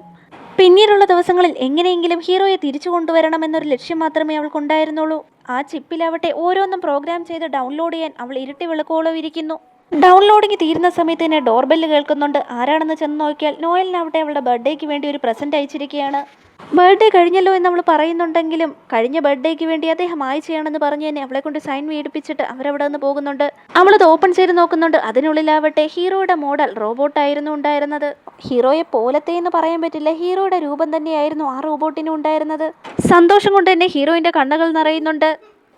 പിന്നീടുള്ള ദിവസങ്ങളിൽ എങ്ങനെയെങ്കിലും ഹീറോയെ തിരിച്ചു കൊണ്ടുവരണമെന്നൊരു ലക്ഷ്യം മാത്രമേ അവൾക്കുണ്ടായിരുന്നുള്ളൂ. ആ ചിപ്പിലാവട്ടെ ഓരോന്നും പ്രോഗ്രാം ചെയ്ത് ഡൗൺലോഡ് ചെയ്യാൻ അവൾ ഇരുട്ടി വിളക്കോളം ഇരിക്കുന്നു. ഡൗൺലോഡിങ് തീരുന്ന സമയത്ത് തന്നെ ഡോർബെല്ല് കേൾക്കുന്നുണ്ട്. ആരാണെന്ന് ചെന്ന് നോക്കിയാൽ നോയലിനാവട്ടെ അവളുടെ ബർത്ത്ഡേക്ക് വേണ്ടി ഒരു പ്രസന്റ് അയച്ചിരിക്കുകയാണ്. ബർത്ത്ഡേ കഴിഞ്ഞല്ലോ എന്ന് അവൾ പറയുന്നുണ്ടെങ്കിലും കഴിഞ്ഞ ബർത്ത്ഡേക്ക് വേണ്ടി അദ്ദേഹം ചെയ്യണമെന്ന് പറഞ്ഞു തന്നെ അവളെ കൊണ്ട് സൈൻ മേടിപ്പിച്ചിട്ട് അവരവിടെ നിന്ന് പോകുന്നുണ്ട്. അവളത് ഓപ്പൺ ചെയ്ത് നോക്കുന്നുണ്ട്. അതിനുള്ളിലാവട്ടെ ഹീറോയുടെ മോഡൽ റോബോട്ടായിരുന്നു ഉണ്ടായിരുന്നത്. ഹീറോയെ പോലത്തെ എന്ന് പറയാൻ പറ്റില്ല, ഹീറോയുടെ രൂപം തന്നെയായിരുന്നു ആ റോബോട്ടിനും ഉണ്ടായിരുന്നത്. സന്തോഷം കൊണ്ട് തന്നെ ഹീറോയിൻ്റെ കണ്ണുകൾ നിറയുന്നുണ്ട്.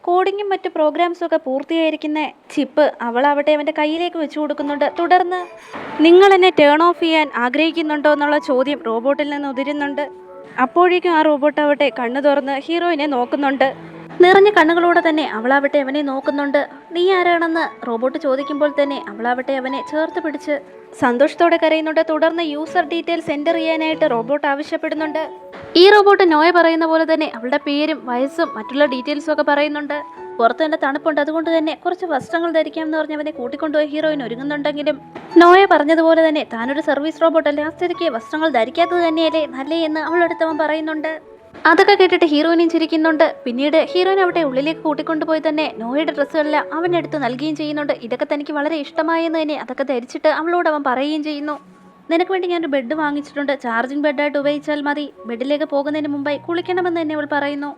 കോഡിങ്ങും മറ്റ് പ്രോഗ്രാംസും ഒക്കെ പൂർത്തിയായിരിക്കുന്ന ചിപ്പ് അവളാവട്ടെ അവൻ്റെ കയ്യിലേക്ക് വെച്ചു കൊടുക്കുന്നുണ്ട്. തുടർന്ന് നിങ്ങൾ എന്നെ ടേൺ ഓഫ് ചെയ്യാൻ ആഗ്രഹിക്കുന്നുണ്ടോ എന്നുള്ള ചോദ്യം റോബോട്ടിൽ നിന്ന് ഉതിരുന്നുണ്ട്. അപ്പോഴേക്കും ആ റോബോട്ടാവട്ടെ കണ്ണു തുറന്ന് ഹീറോയിനെ നോക്കുന്നുണ്ട്. നിറഞ്ഞ കണ്ണുകളോടെ തന്നെ അവളാവട്ടെ അവനെ നോക്കുന്നുണ്ട്. നീ ആരാണെന്ന് റോബോട്ട് ചോദിക്കുമ്പോൾ തന്നെ അവളാവട്ടെ അവനെ ചേർത്ത് പിടിച്ച് സന്തോഷത്തോടെ കരയുന്നുണ്ട്. തുടർന്ന് യൂസർ ഡീറ്റെയിൽസ് എൻ്റർ ചെയ്യാനായിട്ട് റോബോട്ട് ആവശ്യപ്പെടുന്നുണ്ട്. ഈ റോബോട്ട് നോയ പറയുന്ന പോലെ തന്നെ അവളുടെ പേരും വയസ്സും മറ്റുള്ള ഡീറ്റെയിൽസും ഒക്കെ പറയുന്നുണ്ട്. പുറത്ത് തന്നെ തണുപ്പുണ്ട്, അതുകൊണ്ട് തന്നെ കുറച്ച് വസ്ത്രങ്ങൾ ധരിക്കാമെന്ന് പറഞ്ഞ് അവനെ കൂട്ടിക്കൊണ്ടുപോയി ഹീറോയിൻ ഒരുങ്ങുന്നുണ്ടെങ്കിലും നോയ പറഞ്ഞതുപോലെ തന്നെ താനൊരു സർവീസ് റോബോട്ടല്ലേ, ആ സ്ഥിതിക്ക് വസ്ത്രങ്ങൾ ധരിക്കാത്തത് തന്നെയല്ലേ നല്ലേ എന്ന് അവളടുത്തവൻ പറയുന്നുണ്ട്. അതൊക്കെ കേട്ടിട്ട് ഹീറോയിനും ചിരിക്കുന്നുണ്ട്. പിന്നീട് ഹീറോയിൻ അവിടെ ഉള്ളിലേക്ക് കൂട്ടിക്കൊണ്ടുപോയി തന്നെ നോയയുടെ ഡ്രസ്സുകളെല്ലാം അവൻ്റെ അടുത്ത് നൽകുകയും ചെയ്യുന്നുണ്ട്. ഇതൊക്കെ തനിക്ക് വളരെ ഇഷ്ടമായെന്ന് തന്നെ അതൊക്കെ ധരിച്ചിട്ട് അവളോട് അവൻ പറയുകയും ചെയ്യുന്നു. നിനക്ക് വേണ്ടി ഞാനൊരു ബെഡ് വാങ്ങിച്ചിട്ടുണ്ട്, ചാർജിങ് ബെഡായിട്ട് ഉപയോഗിച്ചാൽ മതി. ബെഡിലേക്ക് പോകുന്നതിന് മുമ്പായി കുളിക്കണമെന്ന് തന്നെ അവൾ പറയുന്നു.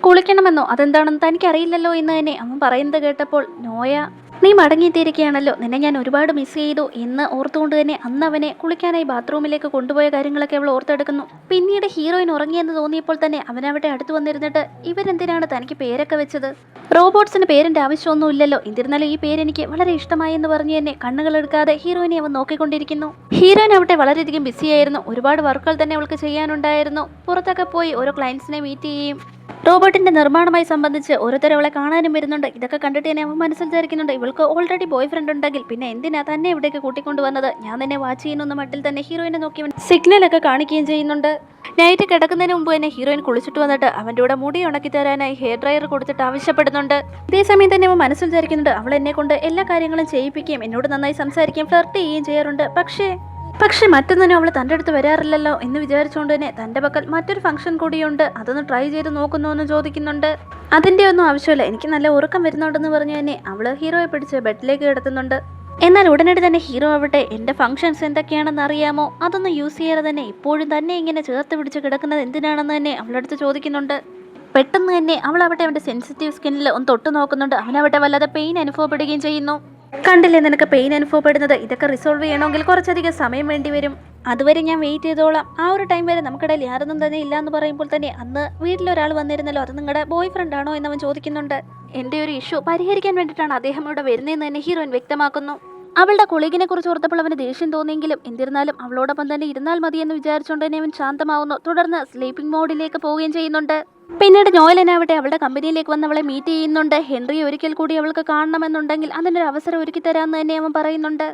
കുളിക്കണമെന്നോ? അതെന്താണെന്ന് തനിക്കറിയില്ലല്ലോ എന്ന് തന്നെ അവൻ പറയുന്നത് കേട്ടപ്പോൾ നോയ, നീ മടങ്ങിയെത്തിയിരിക്കുകയാണല്ലോ, നിന്നെ ഞാൻ ഒരുപാട് മിസ് ചെയ്തു എന്ന് ഓർത്തുകൊണ്ട് തന്നെ അന്ന് അവനെ കുളിക്കാനായി ബാത്റൂമിലേക്ക് കൊണ്ടുപോയ കാര്യങ്ങളൊക്കെ അവൾ ഓർത്തെടുക്കുന്നു. പിന്നീട് ഹീറോയിൻ ഉറങ്ങിയെന്ന് തോന്നിയപ്പോൾ തന്നെ അവനവിടെ അടുത്ത് വന്നിരുന്നിട്ട് ഇവരെന്തിനാണ് തനിക്ക് പേരൊക്കെ വെച്ചത്? റോബോട്ട്സിന് പേരിൻ്റെ ആവശ്യമൊന്നുമില്ലല്ലോ, എന്നിരുന്നാലും ഈ പേരെനിക്ക് വളരെ ഇഷ്ടമായി എന്ന് പറഞ്ഞ് തന്നെ കണ്ണുകളെടുക്കാതെ ഹീറോയിനെ അവൻ നോക്കിക്കൊണ്ടിരിക്കുന്നു. ഹീറോയിൻ അവിടെ വളരെയധികം ബിസിയായിരുന്നു. ഒരുപാട് വർക്കുകൾ തന്നെ അവൾക്ക് ചെയ്യാനുണ്ടായിരുന്നു. പുറത്തൊക്കെ പോയി ഓരോ ക്ലയൻസിനെ മീറ്റ് ചെയ്യുകയും റോബോട്ടിന്റെ നിർമ്മാണമായി സംബന്ധിച്ച് ഓരോരുത്തർ അവളെ കാണാനും വരുന്നുണ്ട്. ഇതൊക്കെ കണ്ടിട്ട് തന്നെ അവൻ മനസ്സിൽ ധരിക്കുന്നുണ്ട്, ഇവൾക്ക് ഓൾറെഡി ബോയ് ഫ്രണ്ട് ഉണ്ടെങ്കിൽ പിന്നെ എന്തിനാ തന്നെ ഇവിടേക്ക് കൂട്ടിക്കൊണ്ടുവന്നത്? ഞാൻ തന്നെ വാച്ച് ചെയ്യുന്ന മട്ടിൽ തന്നെ ഹീറോയിനെ നോക്കി സിഗ്നലൊക്കെ കാണിക്കുകയും ചെയ്യുന്നുണ്ട്. നൈറ്റ് കിടക്കുന്നതിന് മുമ്പ് തന്നെ ഹീറോയിൻ കുളിച്ചിട്ട് വന്നിട്ട് അവൻ്റെ കൂടെ മുടി ഉണക്കി തരാനായി ഹെയർ ഡ്രയർ കൊടുത്തിട്ട് ആവശ്യപ്പെടുന്നുണ്ട്. ഇതേസമയം തന്നെ അവൻ മനസ്സിൽ ധരിക്കുന്നുണ്ട്, അവൾ എന്നെ കൊണ്ട് എല്ലാ കാര്യങ്ങളും ചെയ്യിപ്പിക്കുകയും എന്നോട് നന്നായി സംസാരിക്കുകയും ഫ്ലർട്ട് ചെയ്യുകയും ചെയ്യാറുണ്ട്. പക്ഷേ മറ്റൊന്നിനും അവൾ തൻ്റെ അടുത്ത് വരാറില്ലല്ലോ എന്ന് വിചാരിച്ചുകൊണ്ട് തന്നെ തൻ്റെ പക്കൽ മറ്റൊരു ഫംഗ്ഷൻ കൂടിയുണ്ട്, അതൊന്ന് ട്രൈ ചെയ്ത് നോക്കുന്നു എന്ന് ചോദിക്കുന്നുണ്ട്. അതിൻ്റെ ഒന്നും ആവശ്യമില്ല, എനിക്ക് നല്ല ഉറക്കം വരുന്നുണ്ടെന്ന് പറഞ്ഞു തന്നെ അവൾ ഹീറോയെ പിടിച്ച് ബെഡിലേക്ക് കിടത്തുന്നുണ്ട്. എന്നാൽ ഉടനടി തന്നെ ഹീറോ ആവട്ടെ, എൻ്റെ ഫംഗ്ഷൻസ് എന്തൊക്കെയാണെന്ന് അറിയാമോ, അതൊന്നും യൂസ് ചെയ്യാതെ തന്നെ ഇപ്പോഴും തന്നെ ഇങ്ങനെ ചേർത്ത് പിടിച്ച് കിടക്കുന്നത് എന്തിനാണെന്ന് തന്നെ അവളടുത്ത് ചോദിക്കുന്നുണ്ട്. പെട്ടെന്ന് തന്നെ അവളവിടെ അവൻ്റെ സെൻസിറ്റീവ് സ്കിന്നിൽ ഒന്ന് തൊട്ട് നോക്കുന്നുണ്ട്. അവനവിടെ വല്ലാതെ പെയിൻ അനുഭവപ്പെടുകയും ചെയ്യുന്നു. കണ്ടില്ലേ നിനക്ക് പെയിൻ അനുഭവപ്പെടുന്നത്? ഇതൊക്കെ റിസോൾവ് ചെയ്യണമെങ്കിൽ കുറച്ചധികം സമയം വേണ്ടി വരും, അതുവരെ ഞാൻ വെയിറ്റ് ചെയ്തോളാം. ആ ഒരു ടൈം വരെ നമുക്കിടയിൽ യാതൊന്നും തന്നെ ഇല്ല എന്ന് പറയുമ്പോൾ തന്നെ അന്ന് വീട്ടിലൊരാൾ വന്നിരുന്നല്ലോ, അത് നിങ്ങളുടെ ബോയ് ഫ്രണ്ട് ആണോ എന്നവൻ ചോദിക്കുന്നുണ്ട്. എൻ്റെ ഒരു ഇഷ്യൂ പരിഹരിക്കാൻ വേണ്ടിയിട്ടാണ് അദ്ദേഹം ഇവിടെ വരുന്നതെന്ന് തന്നെ ഹീറോയിൻ വ്യക്തമാക്കുന്നു. അവളുടെ കൊളീഗിനെ കുറിച്ച് ഓർത്തപ്പോൾ അവന് ദേഷ്യം തോന്നിയെങ്കിലും എന്നിരുന്നാലും അവളോടൊപ്പം തന്നെ ഇരുന്നാൽ മതിയെന്ന് വിചാരിച്ചുകൊണ്ട് തന്നെ അവൻ ശാന്തമാവുന്നു. തുടർന്ന് സ്ലീപ്പിംഗ് മോഡിലേക്ക് പോവുകയും ചെയ്യുന്നുണ്ട്. പിന്നീട് നോയലനാവട്ടെ അവളുടെ കമ്പനിയിലേക്ക് വന്ന് അവളെ മീറ്റ് ചെയ്യുന്നുണ്ട്. ഹെൻറിയെ ഒരിക്കൽ കൂടി അവൾക്ക് കാണണമെന്നുണ്ടെങ്കിൽ അതിനൊരു അവസരം ഒരുക്കി തരാമെന്ന് തന്നെ അവൻ പറയുന്നുണ്ട്.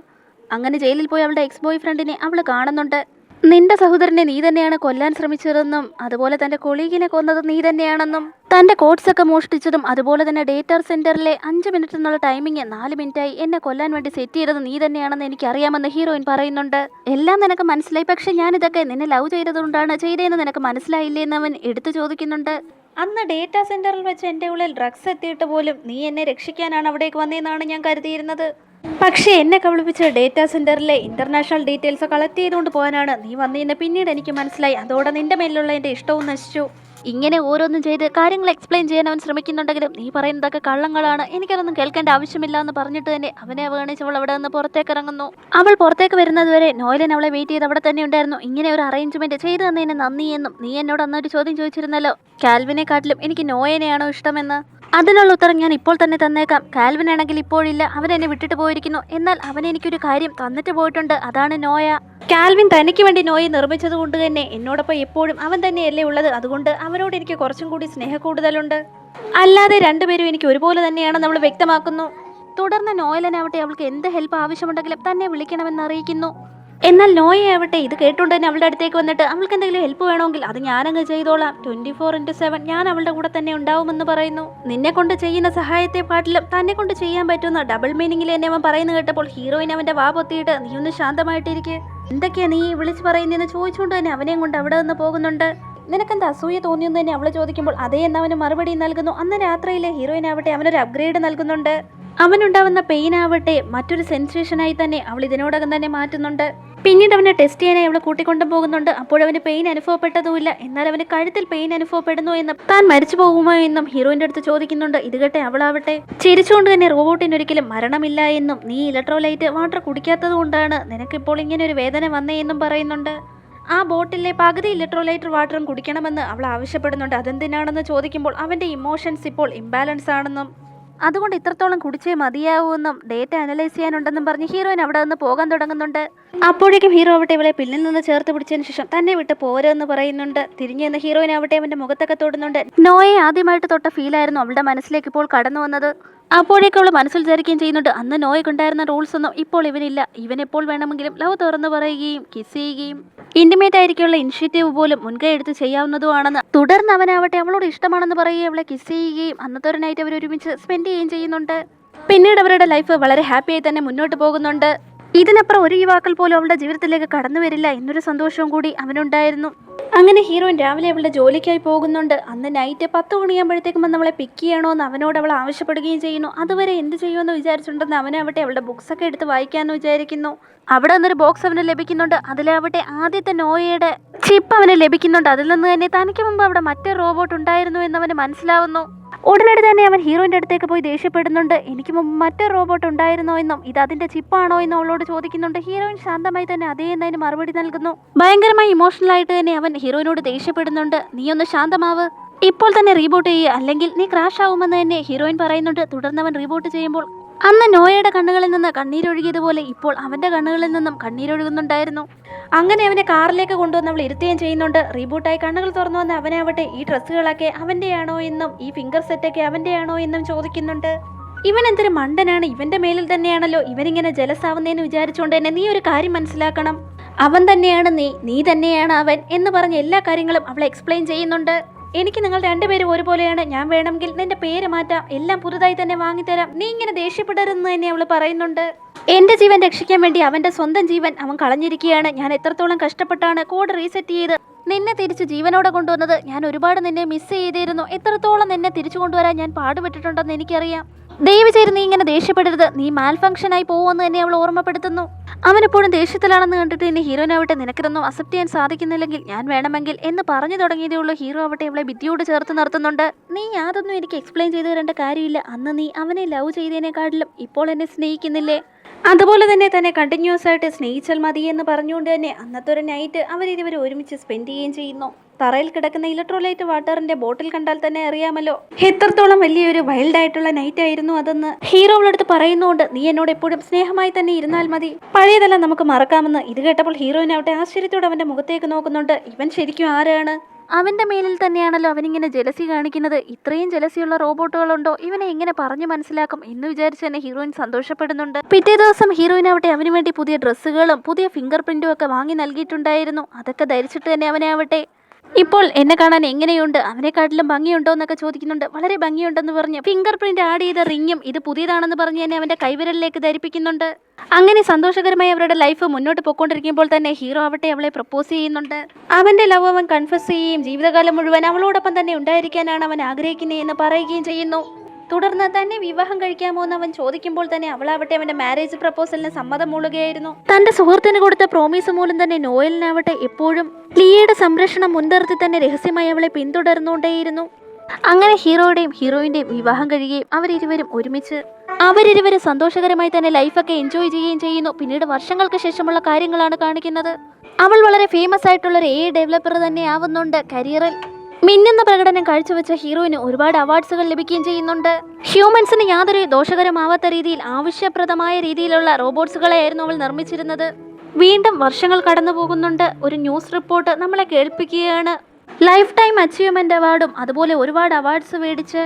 അങ്ങനെ ജയിലിൽ പോയി അവളുടെ എക്സ് ബോയ് ഫ്രണ്ടിനെ അവൾ കാണുന്നുണ്ട്. നിന്റെ സഹോദരനെ നീ തന്നെയാണ് കൊല്ലാൻ ശ്രമിച്ചതെന്നും അതുപോലെ തൻ്റെ കൊളീഗിനെ കൊന്നത് നീ തന്നെയാണെന്നും തൻ്റെ കോഡ്സൊക്കെ മോഷ്ടിച്ചതും അതുപോലെ തന്നെ ഡേറ്റാ സെൻറ്ററിലെ 5 മിനിറ്റ് എന്നുള്ള ടൈമിങ് 4 മിനിറ്റായി എന്നെ കൊല്ലാൻ വേണ്ടി സെറ്റ് ചെയ്തത് നീ തന്നെയാണെന്ന് എനിക്കറിയാമെന്ന് ഹീറോയിൻ പറയുന്നുണ്ട്. എല്ലാം നിനക്ക് മനസ്സിലായി, പക്ഷെ ഞാനിതൊക്കെ നിന്നെ ലവ് ചെയ്തതുകൊണ്ടാണ് ചെയ്തതെന്ന് നിനക്ക് മനസ്സിലായില്ലേ എന്ന് അവൻ എടുത്തു ചോദിക്കുന്നുണ്ട്. അന്ന് ഡേറ്റാ സെൻറ്ററിൽ വെച്ച് എൻ്റെ ഉള്ളിൽ ഡ്രഗ്സ് എത്തിയിട്ട് പോലും നീ എന്നെ രക്ഷിക്കാനാണ് അവിടേക്ക് വന്നതെന്നാണ് ഞാൻ കരുതിയിരുന്നത്. പക്ഷേ എന്നെ കബളിപ്പിച്ച് ഡേറ്റാ സെൻറ്ററിലെ ഇൻ്റർനാഷണൽ ഡീറ്റെയിൽസ് കളക്ട് ചെയ്തുകൊണ്ട് പോകാനാണ് നീ വന്നതെന്ന് പിന്നീട് എനിക്ക് മനസ്സിലായി. അതോടെ നിൻ്റെ മേലുള്ള എൻ്റെ ഇഷ്ടവും നശിച്ചു. ഇങ്ങനെ ഓരോന്നും ചെയ്ത് കാര്യങ്ങൾ എക്സ്പ്ലെയിൻ ചെയ്യാൻ അവൻ ശ്രമിക്കുന്നുണ്ടെങ്കിലും നീ പറയുന്നതൊക്കെ കള്ളങ്ങളാണ്, എനിക്കതൊന്നും കേൾക്കേണ്ട ആവശ്യമില്ല എന്ന് പറഞ്ഞിട്ട് തന്നെ അവനെ അവഗണിച്ചവൾ അവിടെ നിന്ന് പുറത്തേക്ക് ഇറങ്ങുന്നു. അവൾ പുറത്തേക്ക് വരുന്നതുവരെ നോയലൻ അവളെ വെയിറ്റ് ചെയ്ത് അവിടെ തന്നെ ഉണ്ടായിരുന്നു. ഇങ്ങനെ ഒരു അറേഞ്ച്മെൻറ്റ് ചെയ്തു തന്നതിന് നന്ദി എന്നും നീ എന്നോട് അന്നൊരു ചോദ്യം ചോദിച്ചിരുന്നല്ലോ, കാൽവിനെക്കാട്ടിലും എനിക്ക് നോയനെയാണോ ഇഷ്ടമെന്ന്. അതിനുള്ള ഉത്തരം ഞാൻ ഇപ്പോൾ തന്നെ തന്നേക്കാം. കാൽവിൻ ആണെങ്കിൽ ഇപ്പോഴില്ല, അവൻ എന്നെ വിട്ടിട്ട് പോയിരിക്കുന്നു. എന്നാൽ അവൻ എനിക്കൊരു കാര്യം തന്നിട്ട് പോയിട്ടുണ്ട്, അതാണ് നോയ. കാൽവിൻ തനിക്ക് വേണ്ടി നോയെ നിർമ്മിച്ചത് കൊണ്ട് തന്നെ എന്നോടൊപ്പം എപ്പോഴും അവൻ തന്നെയല്ലേ ഉള്ളത്. അതുകൊണ്ട് അവനോട് എനിക്ക് കുറച്ചും കൂടി സ്നേഹ കൂടുതലുണ്ട്, അല്ലാതെ രണ്ടുപേരും എനിക്ക് ഒരുപോലെ തന്നെയാണെന്ന് അവൾ വ്യക്തമാക്കുന്നു. തുടർന്ന് നോയലനാവട്ടെ അവൾക്ക് എന്ത് ഹെൽപ്പ് ആവശ്യമുണ്ടെങ്കിലും തന്നെ വിളിക്കണമെന്ന് അറിയിക്കുന്നു. എന്നാൽ നോയയാവട്ടെ ഇത് കേട്ടുകൊണ്ട് തന്നെ അവളുടെ അടുത്തേക്ക് വന്നിട്ട് അവൾക്ക് എന്തെങ്കിലും ഹെൽപ്പ് വേണമെങ്കിൽ അത് ഞാനങ്ങ് ചെയ്തോളാം, 24/7 ഞാൻ അവളുടെ കൂടെ തന്നെ ഉണ്ടാവുമെന്ന് പറയുന്നു. നിന്നെ കൊണ്ട് ചെയ്യുന്ന സഹായത്തെക്കാട്ടിലും തന്നെ കൊണ്ട് ചെയ്യാൻ പറ്റുന്ന ഡബിൾ മീനിങ്ങിൽ എന്നെ അവൻ പറയുന്നത് കേട്ടപ്പോൾ ഹീറോയിൻ അവൻ്റെ വാ പൊത്തിയിട്ട് നീ ഒന്ന് ശാന്തമായിട്ടിരിക്കെ, എന്തൊക്കെയാ നീ വിളിച്ച് പറയുന്നതെന്ന് ചോദിച്ചുകൊണ്ട് തന്നെ അവനെയും കൊണ്ട് അവിടെ നിന്ന് പോകുന്നുണ്ട്. നിനക്കെന്താ അസൂയ തോന്നിയെന്ന് തന്നെ അവൾ ചോദിക്കുമ്പോൾ അതേ എന്ന് അവന് മറുപടി നൽകുന്നു. അന്ന് രാത്രിയിലെ ഹീറോയിൻ ആവട്ടെ അവനൊരു അപ്ഗ്രേഡ് നൽകുന്നുണ്ട്. അവനുണ്ടാവുന്ന പെയിൻ ആവട്ടെ മറ്റൊരു സെൻസേഷനായി തന്നെ അവൾ ഇതിനോടകം തന്നെ മാറ്റുന്നുണ്ട്. പിന്നീട് അവനെ ടെസ്റ്റ് ചെയ്യാനായി അവളെ കൂട്ടിക്കൊണ്ടു പോകുന്നുണ്ട്. അപ്പോഴവന് പെയിൻ അനുഭവപ്പെട്ടതുമില്ല. എന്നാൽ അവന് കഴുത്തിൽ പെയിൻ അനുഭവപ്പെടുന്നു എന്നും താൻ മരിച്ചു പോകുമോ എന്നും ഹീറോയിൻ്റെ അടുത്ത് ചോദിക്കുന്നുണ്ട്. ഇത് കേട്ടെ അവളാവട്ടെ ചിരിച്ചുകൊണ്ട് തന്നെ റോബോട്ടിന് ഒരിക്കലും മരണമില്ല എന്നും നീ ഇലക്ട്രോലൈറ്റ് വാട്ടർ കുടിക്കാത്തത് കൊണ്ടാണ് നിനക്കിപ്പോൾ ഇങ്ങനെ ഒരു വേദന വന്നേ എന്നും പറയുന്നുണ്ട്. ആ ബോട്ടിലെ പകുതി ഇലക്ട്രോലൈറ്റ് വാട്ടറും കുടിക്കണമെന്ന് അവൾ ആവശ്യപ്പെടുന്നുണ്ട്. അതെന്തിനാണെന്ന് ചോദിക്കുമ്പോൾ അവൻ്റെ ഇമോഷൻസ് ഇപ്പോൾ ഇംബാലൻസ് ആണെന്നും അതുകൊണ്ട് ഇത്രത്തോളം കുടിച്ചേ മതിയാവൂവെന്നും ഡേറ്റ അനലൈസ് ചെയ്യാനുണ്ടെന്നും പറഞ്ഞ് ഹീറോയിൻ അവിടെ നിന്ന് പോകാൻ തുടങ്ങുന്നുണ്ട്. അപ്പോഴേക്കും ഹീറോ ആവട്ടെ ഇവളെ പിന്നിൽ നിന്ന് ചേർത്ത് പിടിച്ചതിന് ശേഷം തന്നെ വിട്ട് പോരെന്ന് പറയുന്നുണ്ട്. തിരിഞ്ഞു നിന്ന് ഹീറോയിനാവട്ടെ അവന്റെ മുഖത്തൊക്കെ തൊടുന്നുണ്ട്. നോയെ ആദ്യമായിട്ട് തൊട്ട ഫീലായിരുന്നു അവളുടെ മനസ്സിലേക്ക് ഇപ്പോൾ കടന്നു വന്നത്. അപ്പോഴേക്കും അവൾ മനസ്സിൽ വിചാരിക്കുകയും ചെയ്യുന്നുണ്ട്, അന്ന് നോയ്ക്കുണ്ടായിരുന്ന റൂൾസ് ഒന്നും ഇപ്പോൾ ഇവനില്ല. ഇവൻ എപ്പോൾ വേണമെങ്കിലും ലവ് തുറന്നു പറയുകയും കിസ് ചെയ്യുകയും ഇന്റിമേറ്റ് ആയിരിക്കുള്ള ഇനിഷ്യേറ്റീവ് പോലും മുൻകൈ എടുത്ത് ചെയ്യാവുന്നതുമാണെന്ന്. തുടർന്ന് അവനാവട്ടെ അവളോട് ഇഷ്ടമാണെന്ന് പറയുകയും അവളെ കിസ് ചെയ്യുകയും അന്നത്തെ ഒരു നൈറ്റ് അവർ ഒരുമിച്ച് സ്പെൻഡ് ചെയ്യുകയും ചെയ്യുന്നുണ്ട്. പിന്നീട് അവരുടെ ലൈഫ് വളരെ ഹാപ്പിയായി തന്നെ മുന്നോട്ട് പോകുന്നുണ്ട്. ഇതിനപ്പുറം ഒരു യുവാക്കൾ പോലും അവളുടെ ജീവിതത്തിലേക്ക് കടന്നു വരില്ല എന്നൊരു സന്തോഷവും കൂടി അവനുണ്ടായിരുന്നു. അങ്ങനെ ഹീറോയിൻ രാവിലെ അവളുടെ ജോലിക്കായി പോകുന്നുണ്ട്. അന്ന് നൈറ്റ് 10 മണിയാകുമ്പോഴത്തേക്കും വന്ന് അവളെ പിക്ക് ചെയ്യണോ എന്ന് അവനോട് അവൾ ആവശ്യപ്പെടുകയും ചെയ്യുന്നു. അതുവരെ എന്ത് ചെയ്യുമെന്ന് വിചാരിച്ചിട്ടുണ്ടെന്ന് അവനാവട്ടെ അവളുടെ ബുക്സൊക്കെ എടുത്ത് വായിക്കാമെന്ന് വിചാരിക്കുന്നു. അവിടെ നിന്നൊരു ബോക്സ് അവന് ലഭിക്കുന്നുണ്ട്. അതിലാവട്ടെ ആദ്യത്തെ നോയയുടെ ചിപ്പ് അവന് ലഭിക്കുന്നുണ്ട്. അതിൽ നിന്ന് തന്നെ തനിക്ക് മുമ്പ് അവിടെ മറ്റൊരു റോബോട്ട് ഉണ്ടായിരുന്നു എന്നവന് മനസ്സിലാവുന്നു. ഉടനടി തന്നെ അവൻ ഹീറോയിൻ്റെ അടുത്തേക്ക് പോയി ദേഷ്യപ്പെടുന്നുണ്ട്. എനിക്ക് മുമ്പ് മറ്റൊരു റോബോട്ട് ഉണ്ടായിരുന്നോ എന്നും ഇത് അതിന്റെ ചിപ്പാണോ എന്നും അവളോട് ചോദിക്കുന്നുണ്ട്. ഹീറോയിൻ ശാന്തമായി തന്നെ അതേ എന്നതിന് മറുപടി നൽകുന്നു. ഭയങ്കരമായി ഇമോഷണൽ ആയിട്ട് തന്നെ അവൻ ഹീറോയിനോട് ദേഷ്യപ്പെടുന്നുണ്ട്. നീ ഒന്ന് ശാന്തമാവ്, ഇപ്പോൾ തന്നെ റീബൂട്ട് ചെയ്യുക, അല്ലെങ്കിൽ നീ ക്രാഷ് ആവുമെന്ന് തന്നെ ഹീറോയിൻ പറയുന്നുണ്ട്. തുടർന്ന് അവൻ റീബൂട്ട് ചെയ്യുമ്പോൾ അന്ന് നോയയുടെ കണ്ണുകളിൽ നിന്ന് കണ്ണീരൊഴുകിയതുപോലെ ഇപ്പോൾ അവന്റെ കണ്ണുകളിൽ നിന്നും കണ്ണീരൊഴുകുന്നുണ്ടായിരുന്നു. അങ്ങനെ അവനെ കാറിലേക്ക് കൊണ്ടുവന്ന് അവൾ ഇരുത്തുകയും ചെയ്യുന്നുണ്ട്. റീബൂട്ടായി കണ്ണുകൾ തുറന്നു വന്ന അവനാവട്ടെ ഈ ഡ്രസ്സുകളൊക്കെ അവന്റെയാണോ എന്നും ഈ ഫിംഗർ സെറ്റൊക്കെ അവന്റെയാണോ എന്നും ചോദിക്കുന്നുണ്ട്. ഇവൻ എന്തൊരു മണ്ടനാണ്, ഇവന്റെ മേലിൽ തന്നെയാണല്ലോ ഇവനിങ്ങനെ ജലസാവുന്നതെന്ന് വിചാരിച്ചുകൊണ്ട് തന്നെ നീ ഒരു കാര്യം മനസ്സിലാക്കണം, അവൻ തന്നെയാണ് നീ തന്നെയാണ് അവൻ എന്ന് പറഞ്ഞ എല്ലാ കാര്യങ്ങളും അവൾ എക്സ്പ്ലെയിൻ ചെയ്യുന്നുണ്ട്. എനിക്ക് നിങ്ങൾ രണ്ടുപേരും ഒരുപോലെയാണ്, ഞാൻ വേണമെങ്കിൽ നിന്റെ പേര് മാറ്റാം, എല്ലാം പുതുതായി തന്നെ വാങ്ങിത്തരാം, നീ ഇങ്ങനെ ദേഷ്യപ്പെടരുതെന്ന് തന്നെ അവൾ പറയുന്നുണ്ട്. എന്റെ ജീവൻ രക്ഷിക്കാൻ വേണ്ടി അവന്റെ സ്വന്തം ജീവൻ അവൻ കളഞ്ഞിരിക്കുകയാണ്. ഞാൻ എത്രത്തോളം കഷ്ടപ്പെട്ടാണ് കോഡ് റീസെറ്റ് ചെയ്ത് നിന്നെ തിരിച്ച് ജീവനോടെ കൊണ്ടുവന്നത്. ഞാൻ ഒരുപാട് നിന്നെ മിസ് ചെയ്തിരുന്നു. എത്രത്തോളം നിന്നെ തിരിച്ചു കൊണ്ടുവരാൻ ഞാൻ പാടുപെട്ടിട്ടുണ്ടെന്ന് എനിക്കറിയാം. ദയവ് ചെയ്ത് നീ ഇങ്ങനെ ദേഷ്യപ്പെടരുത്, നീ മാൽ ഫംഗ്ഷനായി പോകുമെന്ന് തന്നെ അവൾ ഓർമ്മപ്പെടുത്തുന്നു. അവനെപ്പോഴും ദേഷ്യത്തിലാണെന്ന് കണ്ടിട്ട് തന്നെ ഹീറോനാവട്ടെ നിനക്കിതൊന്നും അക്സെപ്റ്റ് ചെയ്യാൻ സാധിക്കുന്നില്ലെങ്കിൽ ഞാൻ വേണമെങ്കിൽ എന്ന് പറഞ്ഞു തുടങ്ങിയതേ ഉള്ളൂ. ഹീറോ ആവട്ടെ അവളെ ഭിത്തിയോട് ചേർത്ത് നിർത്തുന്നുണ്ട്. നീ യാതൊന്നും എനിക്ക് എക്സ്പ്ലെയിൻ ചെയ്ത് തരേണ്ട കാര്യമില്ല. അന്ന് നീ അവനെ ലവ് ചെയ്തതിനെക്കാട്ടിലും ഇപ്പോൾ എന്നെ സ്നേഹിക്കുന്നില്ലേ, അതുപോലെ തന്നെ കണ്ടിന്യൂസ് ആയിട്ട് സ്നേഹിച്ചാൽ മതി എന്ന് പറഞ്ഞുകൊണ്ട് തന്നെ അന്നത്തെ ഒരു നൈറ്റ് അവരിരുവരും ഒരുമിച്ച് സ്പെൻഡ് ചെയ്യുകയും ചെയ്യുന്നു. തറയിൽ കിടക്കുന്ന ഇലക്ട്രോലൈറ്റ് വാട്ടറിന്റെ ബോട്ടിൽ കണ്ടാൽ തന്നെ അറിയാമല്ലോ എത്രത്തോളം വലിയൊരു വൈൽഡ് ആയിട്ടുള്ള നൈറ്റ് ആയിരുന്നു അതെന്ന്. ഹീറോ അവളടുത്ത് പറയുന്നുണ്ട്, നീ എന്നോട് എപ്പോഴും സ്നേഹമായി തന്നെ ഇരുന്നാൽ മതി, പഴയതെല്ലാം നമുക്ക് മറക്കാമെന്ന്. ഇത് കേട്ടപ്പോൾ ഹീറോയിനാവട്ടെ ആശ്ചര്യത്തോടെ അവന്റെ മുഖത്തേക്ക് നോക്കുന്നുണ്ട്. ഇവൻ ശരിക്കും ആരാണ്? അവന്റെ മേലിൽ തന്നെയാണല്ലോ അവനിങ്ങനെ ജലസി കാണിക്കുന്നത്. ഇത്രയും ജലസിയുള്ള റോബോട്ടുകളുണ്ടോ? ഇവനെ എങ്ങനെ പറഞ്ഞു മനസ്സിലാക്കും എന്ന് വിചാരിച്ച് തന്നെ ഹീറോയിൻ സന്തോഷപ്പെടുന്നുണ്ട്. പിറ്റേ ദിവസം ഹീറോയിനാവട്ടെ അവന് വേണ്ടി പുതിയ ഡ്രസ്സുകളും പുതിയ ഫിംഗർ പ്രിന്റും ഒക്കെ വാങ്ങി നൽകിയിട്ടുണ്ടായിരുന്നു. അതൊക്കെ ധരിച്ചിട്ട് തന്നെ അവനാവട്ടെ ഇപ്പോൾ എന്നെ കാണാൻ എങ്ങനെയുണ്ട്, അവനെക്കാട്ടിലും ഭംഗിയുണ്ടോ എന്നൊക്കെ ചോദിക്കുന്നുണ്ട്. വളരെ ഭംഗിയുണ്ടെന്ന് പറഞ്ഞ് ഫിംഗർ പ്രിന്റ് ആഡ് ചെയ്ത റിങ്ങും ഇത് പുതിയതാണെന്ന് പറഞ്ഞ് തന്നെ അവന്റെ കൈവിരലിലേക്ക് ധരിപ്പിക്കുന്നുണ്ട്. അങ്ങനെ സന്തോഷകരമായി അവരുടെ ലൈഫ് മുന്നോട്ട് പോയിക്കൊണ്ടിരിക്കുമ്പോൾ തന്നെ ഹീറോ ആവട്ടെ അവളെ പ്രപ്പോസ് ചെയ്യുന്നുണ്ട്. അവന്റെ ലവ് അവൻ കൺഫസ് ചെയ്യുകയും ജീവിതകാലം മുഴുവൻ അവളോടൊപ്പം തന്നെ ഉണ്ടായിരിക്കാനാണ് അവൻ ആഗ്രഹിക്കുന്നതെന്ന് പറയുകയും ചെയ്യുന്നു. തുടർന്ന് തന്നെ വിവാഹം കഴിക്കാമോ എന്ന് അവൻ ചോദിക്കുമ്പോൾ തന്നെ അവളാവട്ടെ അവന്റെ മാരേജ് പ്രപ്പോസലിന് സമ്മതം മൂളുകയായിരുന്നു. തന്റെ സുഹൃത്തിന് കൊടുത്ത പ്രോമിസ് മൂലം തന്നെ നോയലിനാവട്ടെ എപ്പോഴും ലിയയുടെ സംരക്ഷണം മുൻനിർത്തി തന്നെ രഹസ്യമായി അവളെ പിന്തുടർന്നുകൊണ്ടേയിരുന്നു. അങ്ങനെ ഹീറോയുടെയും ഹീറോയിന്റെയും വിവാഹം കഴിയുകയും അവരിരുവരും സന്തോഷകരമായി തന്നെ ലൈഫൊക്കെ എൻജോയ് ചെയ്യുകയും ചെയ്യുന്നു. പിന്നീട് വർഷങ്ങൾക്ക് ശേഷമുള്ള കാര്യങ്ങളാണ് കാണിക്കുന്നത്. അവൾ വളരെ ഫേമസ് ആയിട്ടുള്ള ഒരു AI ഡെവലപ്പർ തന്നെ ആവുന്നുണ്ട്. കരിയറിൽ മിന്നുന്ന പ്രകടനം കാഴ്ചവെച്ച ഹീറോയിന് ഒരുപാട് അവാർഡ്സുകൾ ലഭിക്കുകയും ചെയ്യുന്നുണ്ട്. ഹ്യൂമൻസിന് യാതൊരു ദോഷകരമാവാത്ത രീതിയിൽ ആവശ്യപ്രദമായ രീതിയിലുള്ള റോബോട്ട്സുകളെയായിരുന്നു അവൾ നിർമ്മിച്ചിരുന്നത്. വീണ്ടും വർഷങ്ങൾ കടന്നു പോകുന്നുണ്ട്. ഒരു ന്യൂസ് റിപ്പോർട്ട് നമ്മളെ കേൾപ്പിക്കുകയാണ്. ലൈഫ് ടൈം അച്ചീവ്മെന്റ് അവാർഡും അതുപോലെ ഒരുപാട് അവാർഡ്സ് മേടിച്ച്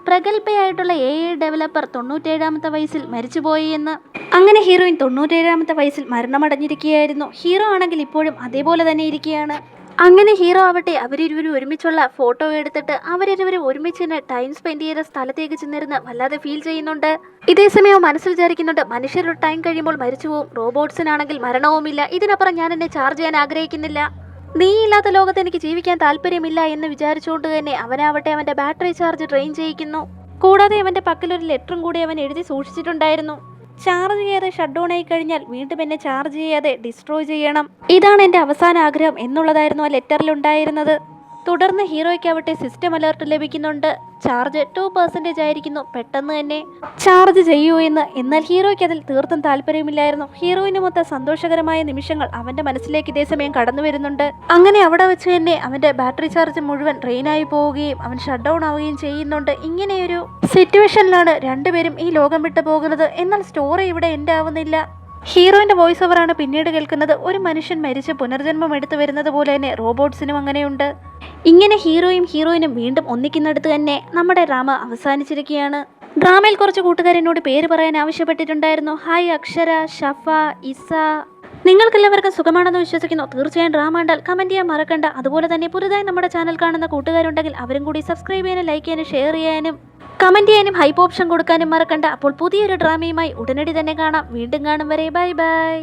പ്രഗത്ഭയായിട്ടുള്ള AI ഡെവലപ്പർ 97ാമത്തെ വയസ്സിൽ മരിച്ചുപോയി എന്ന്. അങ്ങനെ ഹീറോയിൻ 97ാമത്തെ വയസ്സിൽ മരണമടഞ്ഞിരിക്കുകയായിരുന്നു. ഹീറോ ആണെങ്കിൽ ഇപ്പോഴും അതേപോലെ തന്നെ ഇരിക്കുകയാണ്. അങ്ങനെ ഹീറോ ആവട്ടെ അവരിരുവരും ഒരുമിച്ചുള്ള ഫോട്ടോ എടുത്തിട്ട് അവരിരുവരും ഒരുമിച്ച് ടൈം സ്പെൻഡ് ചെയ്ത സ്ഥലത്തേക്ക് ചെന്നിരുന്ന് വല്ലാതെ ഫീൽ ചെയ്യുന്നുണ്ട്. ഇതേസമയം മനസ്സിൽ വിചാരിക്കുന്നുണ്ട്, മനുഷ്യരുടെ ടൈം കഴിയുമ്പോൾ മരിച്ചു പോവും, റോബോട്ട്സിനാണെങ്കിൽ മരണവുമില്ല, ഇതിനപ്പുറം ഞാൻ എന്നെ ചാർജ് ചെയ്യാൻ ആഗ്രഹിക്കുന്നില്ല, നീ ഇല്ലാത്ത ലോകത്ത് എനിക്ക് ജീവിക്കാൻ താല്പര്യമില്ല എന്ന് വിചാരിച്ചുകൊണ്ട് തന്നെ അവനാവട്ടെ അവന്റെ ബാറ്ററി ചാർജ് ഡ്രെയിൻ ചെയ്യിക്കുന്നു. കൂടാതെ അവന്റെ പക്കലൊരു ലെറ്ററും കൂടി അവൻ എഴുതി സൂക്ഷിച്ചിട്ടുണ്ടായിരുന്നു. ചാർജ് ചെയ്യാതെ ഷട്ട് ഡൗൺ ആയി കഴിഞ്ഞാൽ വീണ്ടും എന്നെ ചാർജ് ചെയ്യാതെ ഡിസ്ട്രോയ് ചെയ്യണം, ഇതാണ് എൻ്റെ അവസാന ആഗ്രഹം എന്നുള്ളതായിരുന്നു ആ ലെറ്ററിൽ ഉണ്ടായിരുന്നത്. തുടർന്ന് ഹീറോയ്ക്കാവട്ടെ സിസ്റ്റം അലേർട്ട് ലഭിക്കുന്നുണ്ട്. ചാർജ് 2% ആയിരിക്കുന്നു, പെട്ടെന്ന് തന്നെ ചാർജ് ചെയ്യൂ എന്ന്. എന്നാൽ ഹീറോയ്ക്ക് അതിൽ തീർത്തും താല്പര്യമില്ലായിരുന്നു. ഹീറോയിന് മൊത്തം സന്തോഷകരമായ നിമിഷങ്ങൾ അവന്റെ മനസ്സിലേക്ക് ഇതേ സമയം കടന്നു വരുന്നുണ്ട്. അങ്ങനെ അവിടെ വെച്ച് തന്നെ അവന്റെ ബാറ്ററി ചാർജ് മുഴുവൻ ഡ്രെയിനായി പോവുകയും അവൻ ഷട്ട് ഡൗൺ ആവുകയും ചെയ്യുന്നുണ്ട്. ഇങ്ങനെയൊരു സിറ്റുവേഷനിലാണ് രണ്ടുപേരും ഈ ലോകം വിട്ടു പോകുന്നത്. എന്നാൽ സ്റ്റോറി ഇവിടെ എൻഡ് ആവുന്നില്ല. ഹീറോയിൻ്റെ വോയിസ് ഓവറാണ് പിന്നീട് കേൾക്കുന്നത്. ഒരു മനുഷ്യൻ മരിച്ച് പുനർജന്മം എടുത്തു വരുന്നത് പോലെ തന്നെ റോബോട്ട്സിനും അങ്ങനെയുണ്ട്. ഇങ്ങനെ ഹീറോയിനും വീണ്ടും ഒന്നിക്കുന്നിടത്ത് തന്നെ നമ്മുടെ ഡ്രാമ അവസാനിച്ചിരിക്കുകയാണ്. ഡ്രാമയിൽ കുറച്ച് കൂട്ടുകാരെന്നോട് പേര് പറയാൻ ആവശ്യപ്പെട്ടിട്ടുണ്ടായിരുന്നു. ഹായ് അക്ഷര, ഷഫ, ഇസ. നിങ്ങൾക്കെല്ലാവർക്കും സുഖമാണെന്ന് വിശ്വസിക്കുന്നു. തീർച്ചയായും ഡ്രാമ കണ്ടാൽ കമൻറ്റ് ചെയ്യാൻ മറക്കണ്ട. അതുപോലെ തന്നെ പുതുതായി നമ്മുടെ ചാനൽ കാണുന്ന കൂട്ടുകാരുണ്ടെങ്കിൽ അവരും കൂടി സബ്സ്ക്രൈബ് ചെയ്യാനും ലൈക്ക് ചെയ്യാനും ഷെയർ ചെയ്യാനും കമൻറ്റ് ചെയ്യാനും ഹൈപ്പ് ഓപ്ഷൻ കൊടുക്കാനും മറക്കണ്ട. അപ്പോൾ പുതിയൊരു ഡ്രാമയുമായി ഉടനടി തന്നെ കാണാം. വീണ്ടും കാണും വരെ ബൈ ബൈ.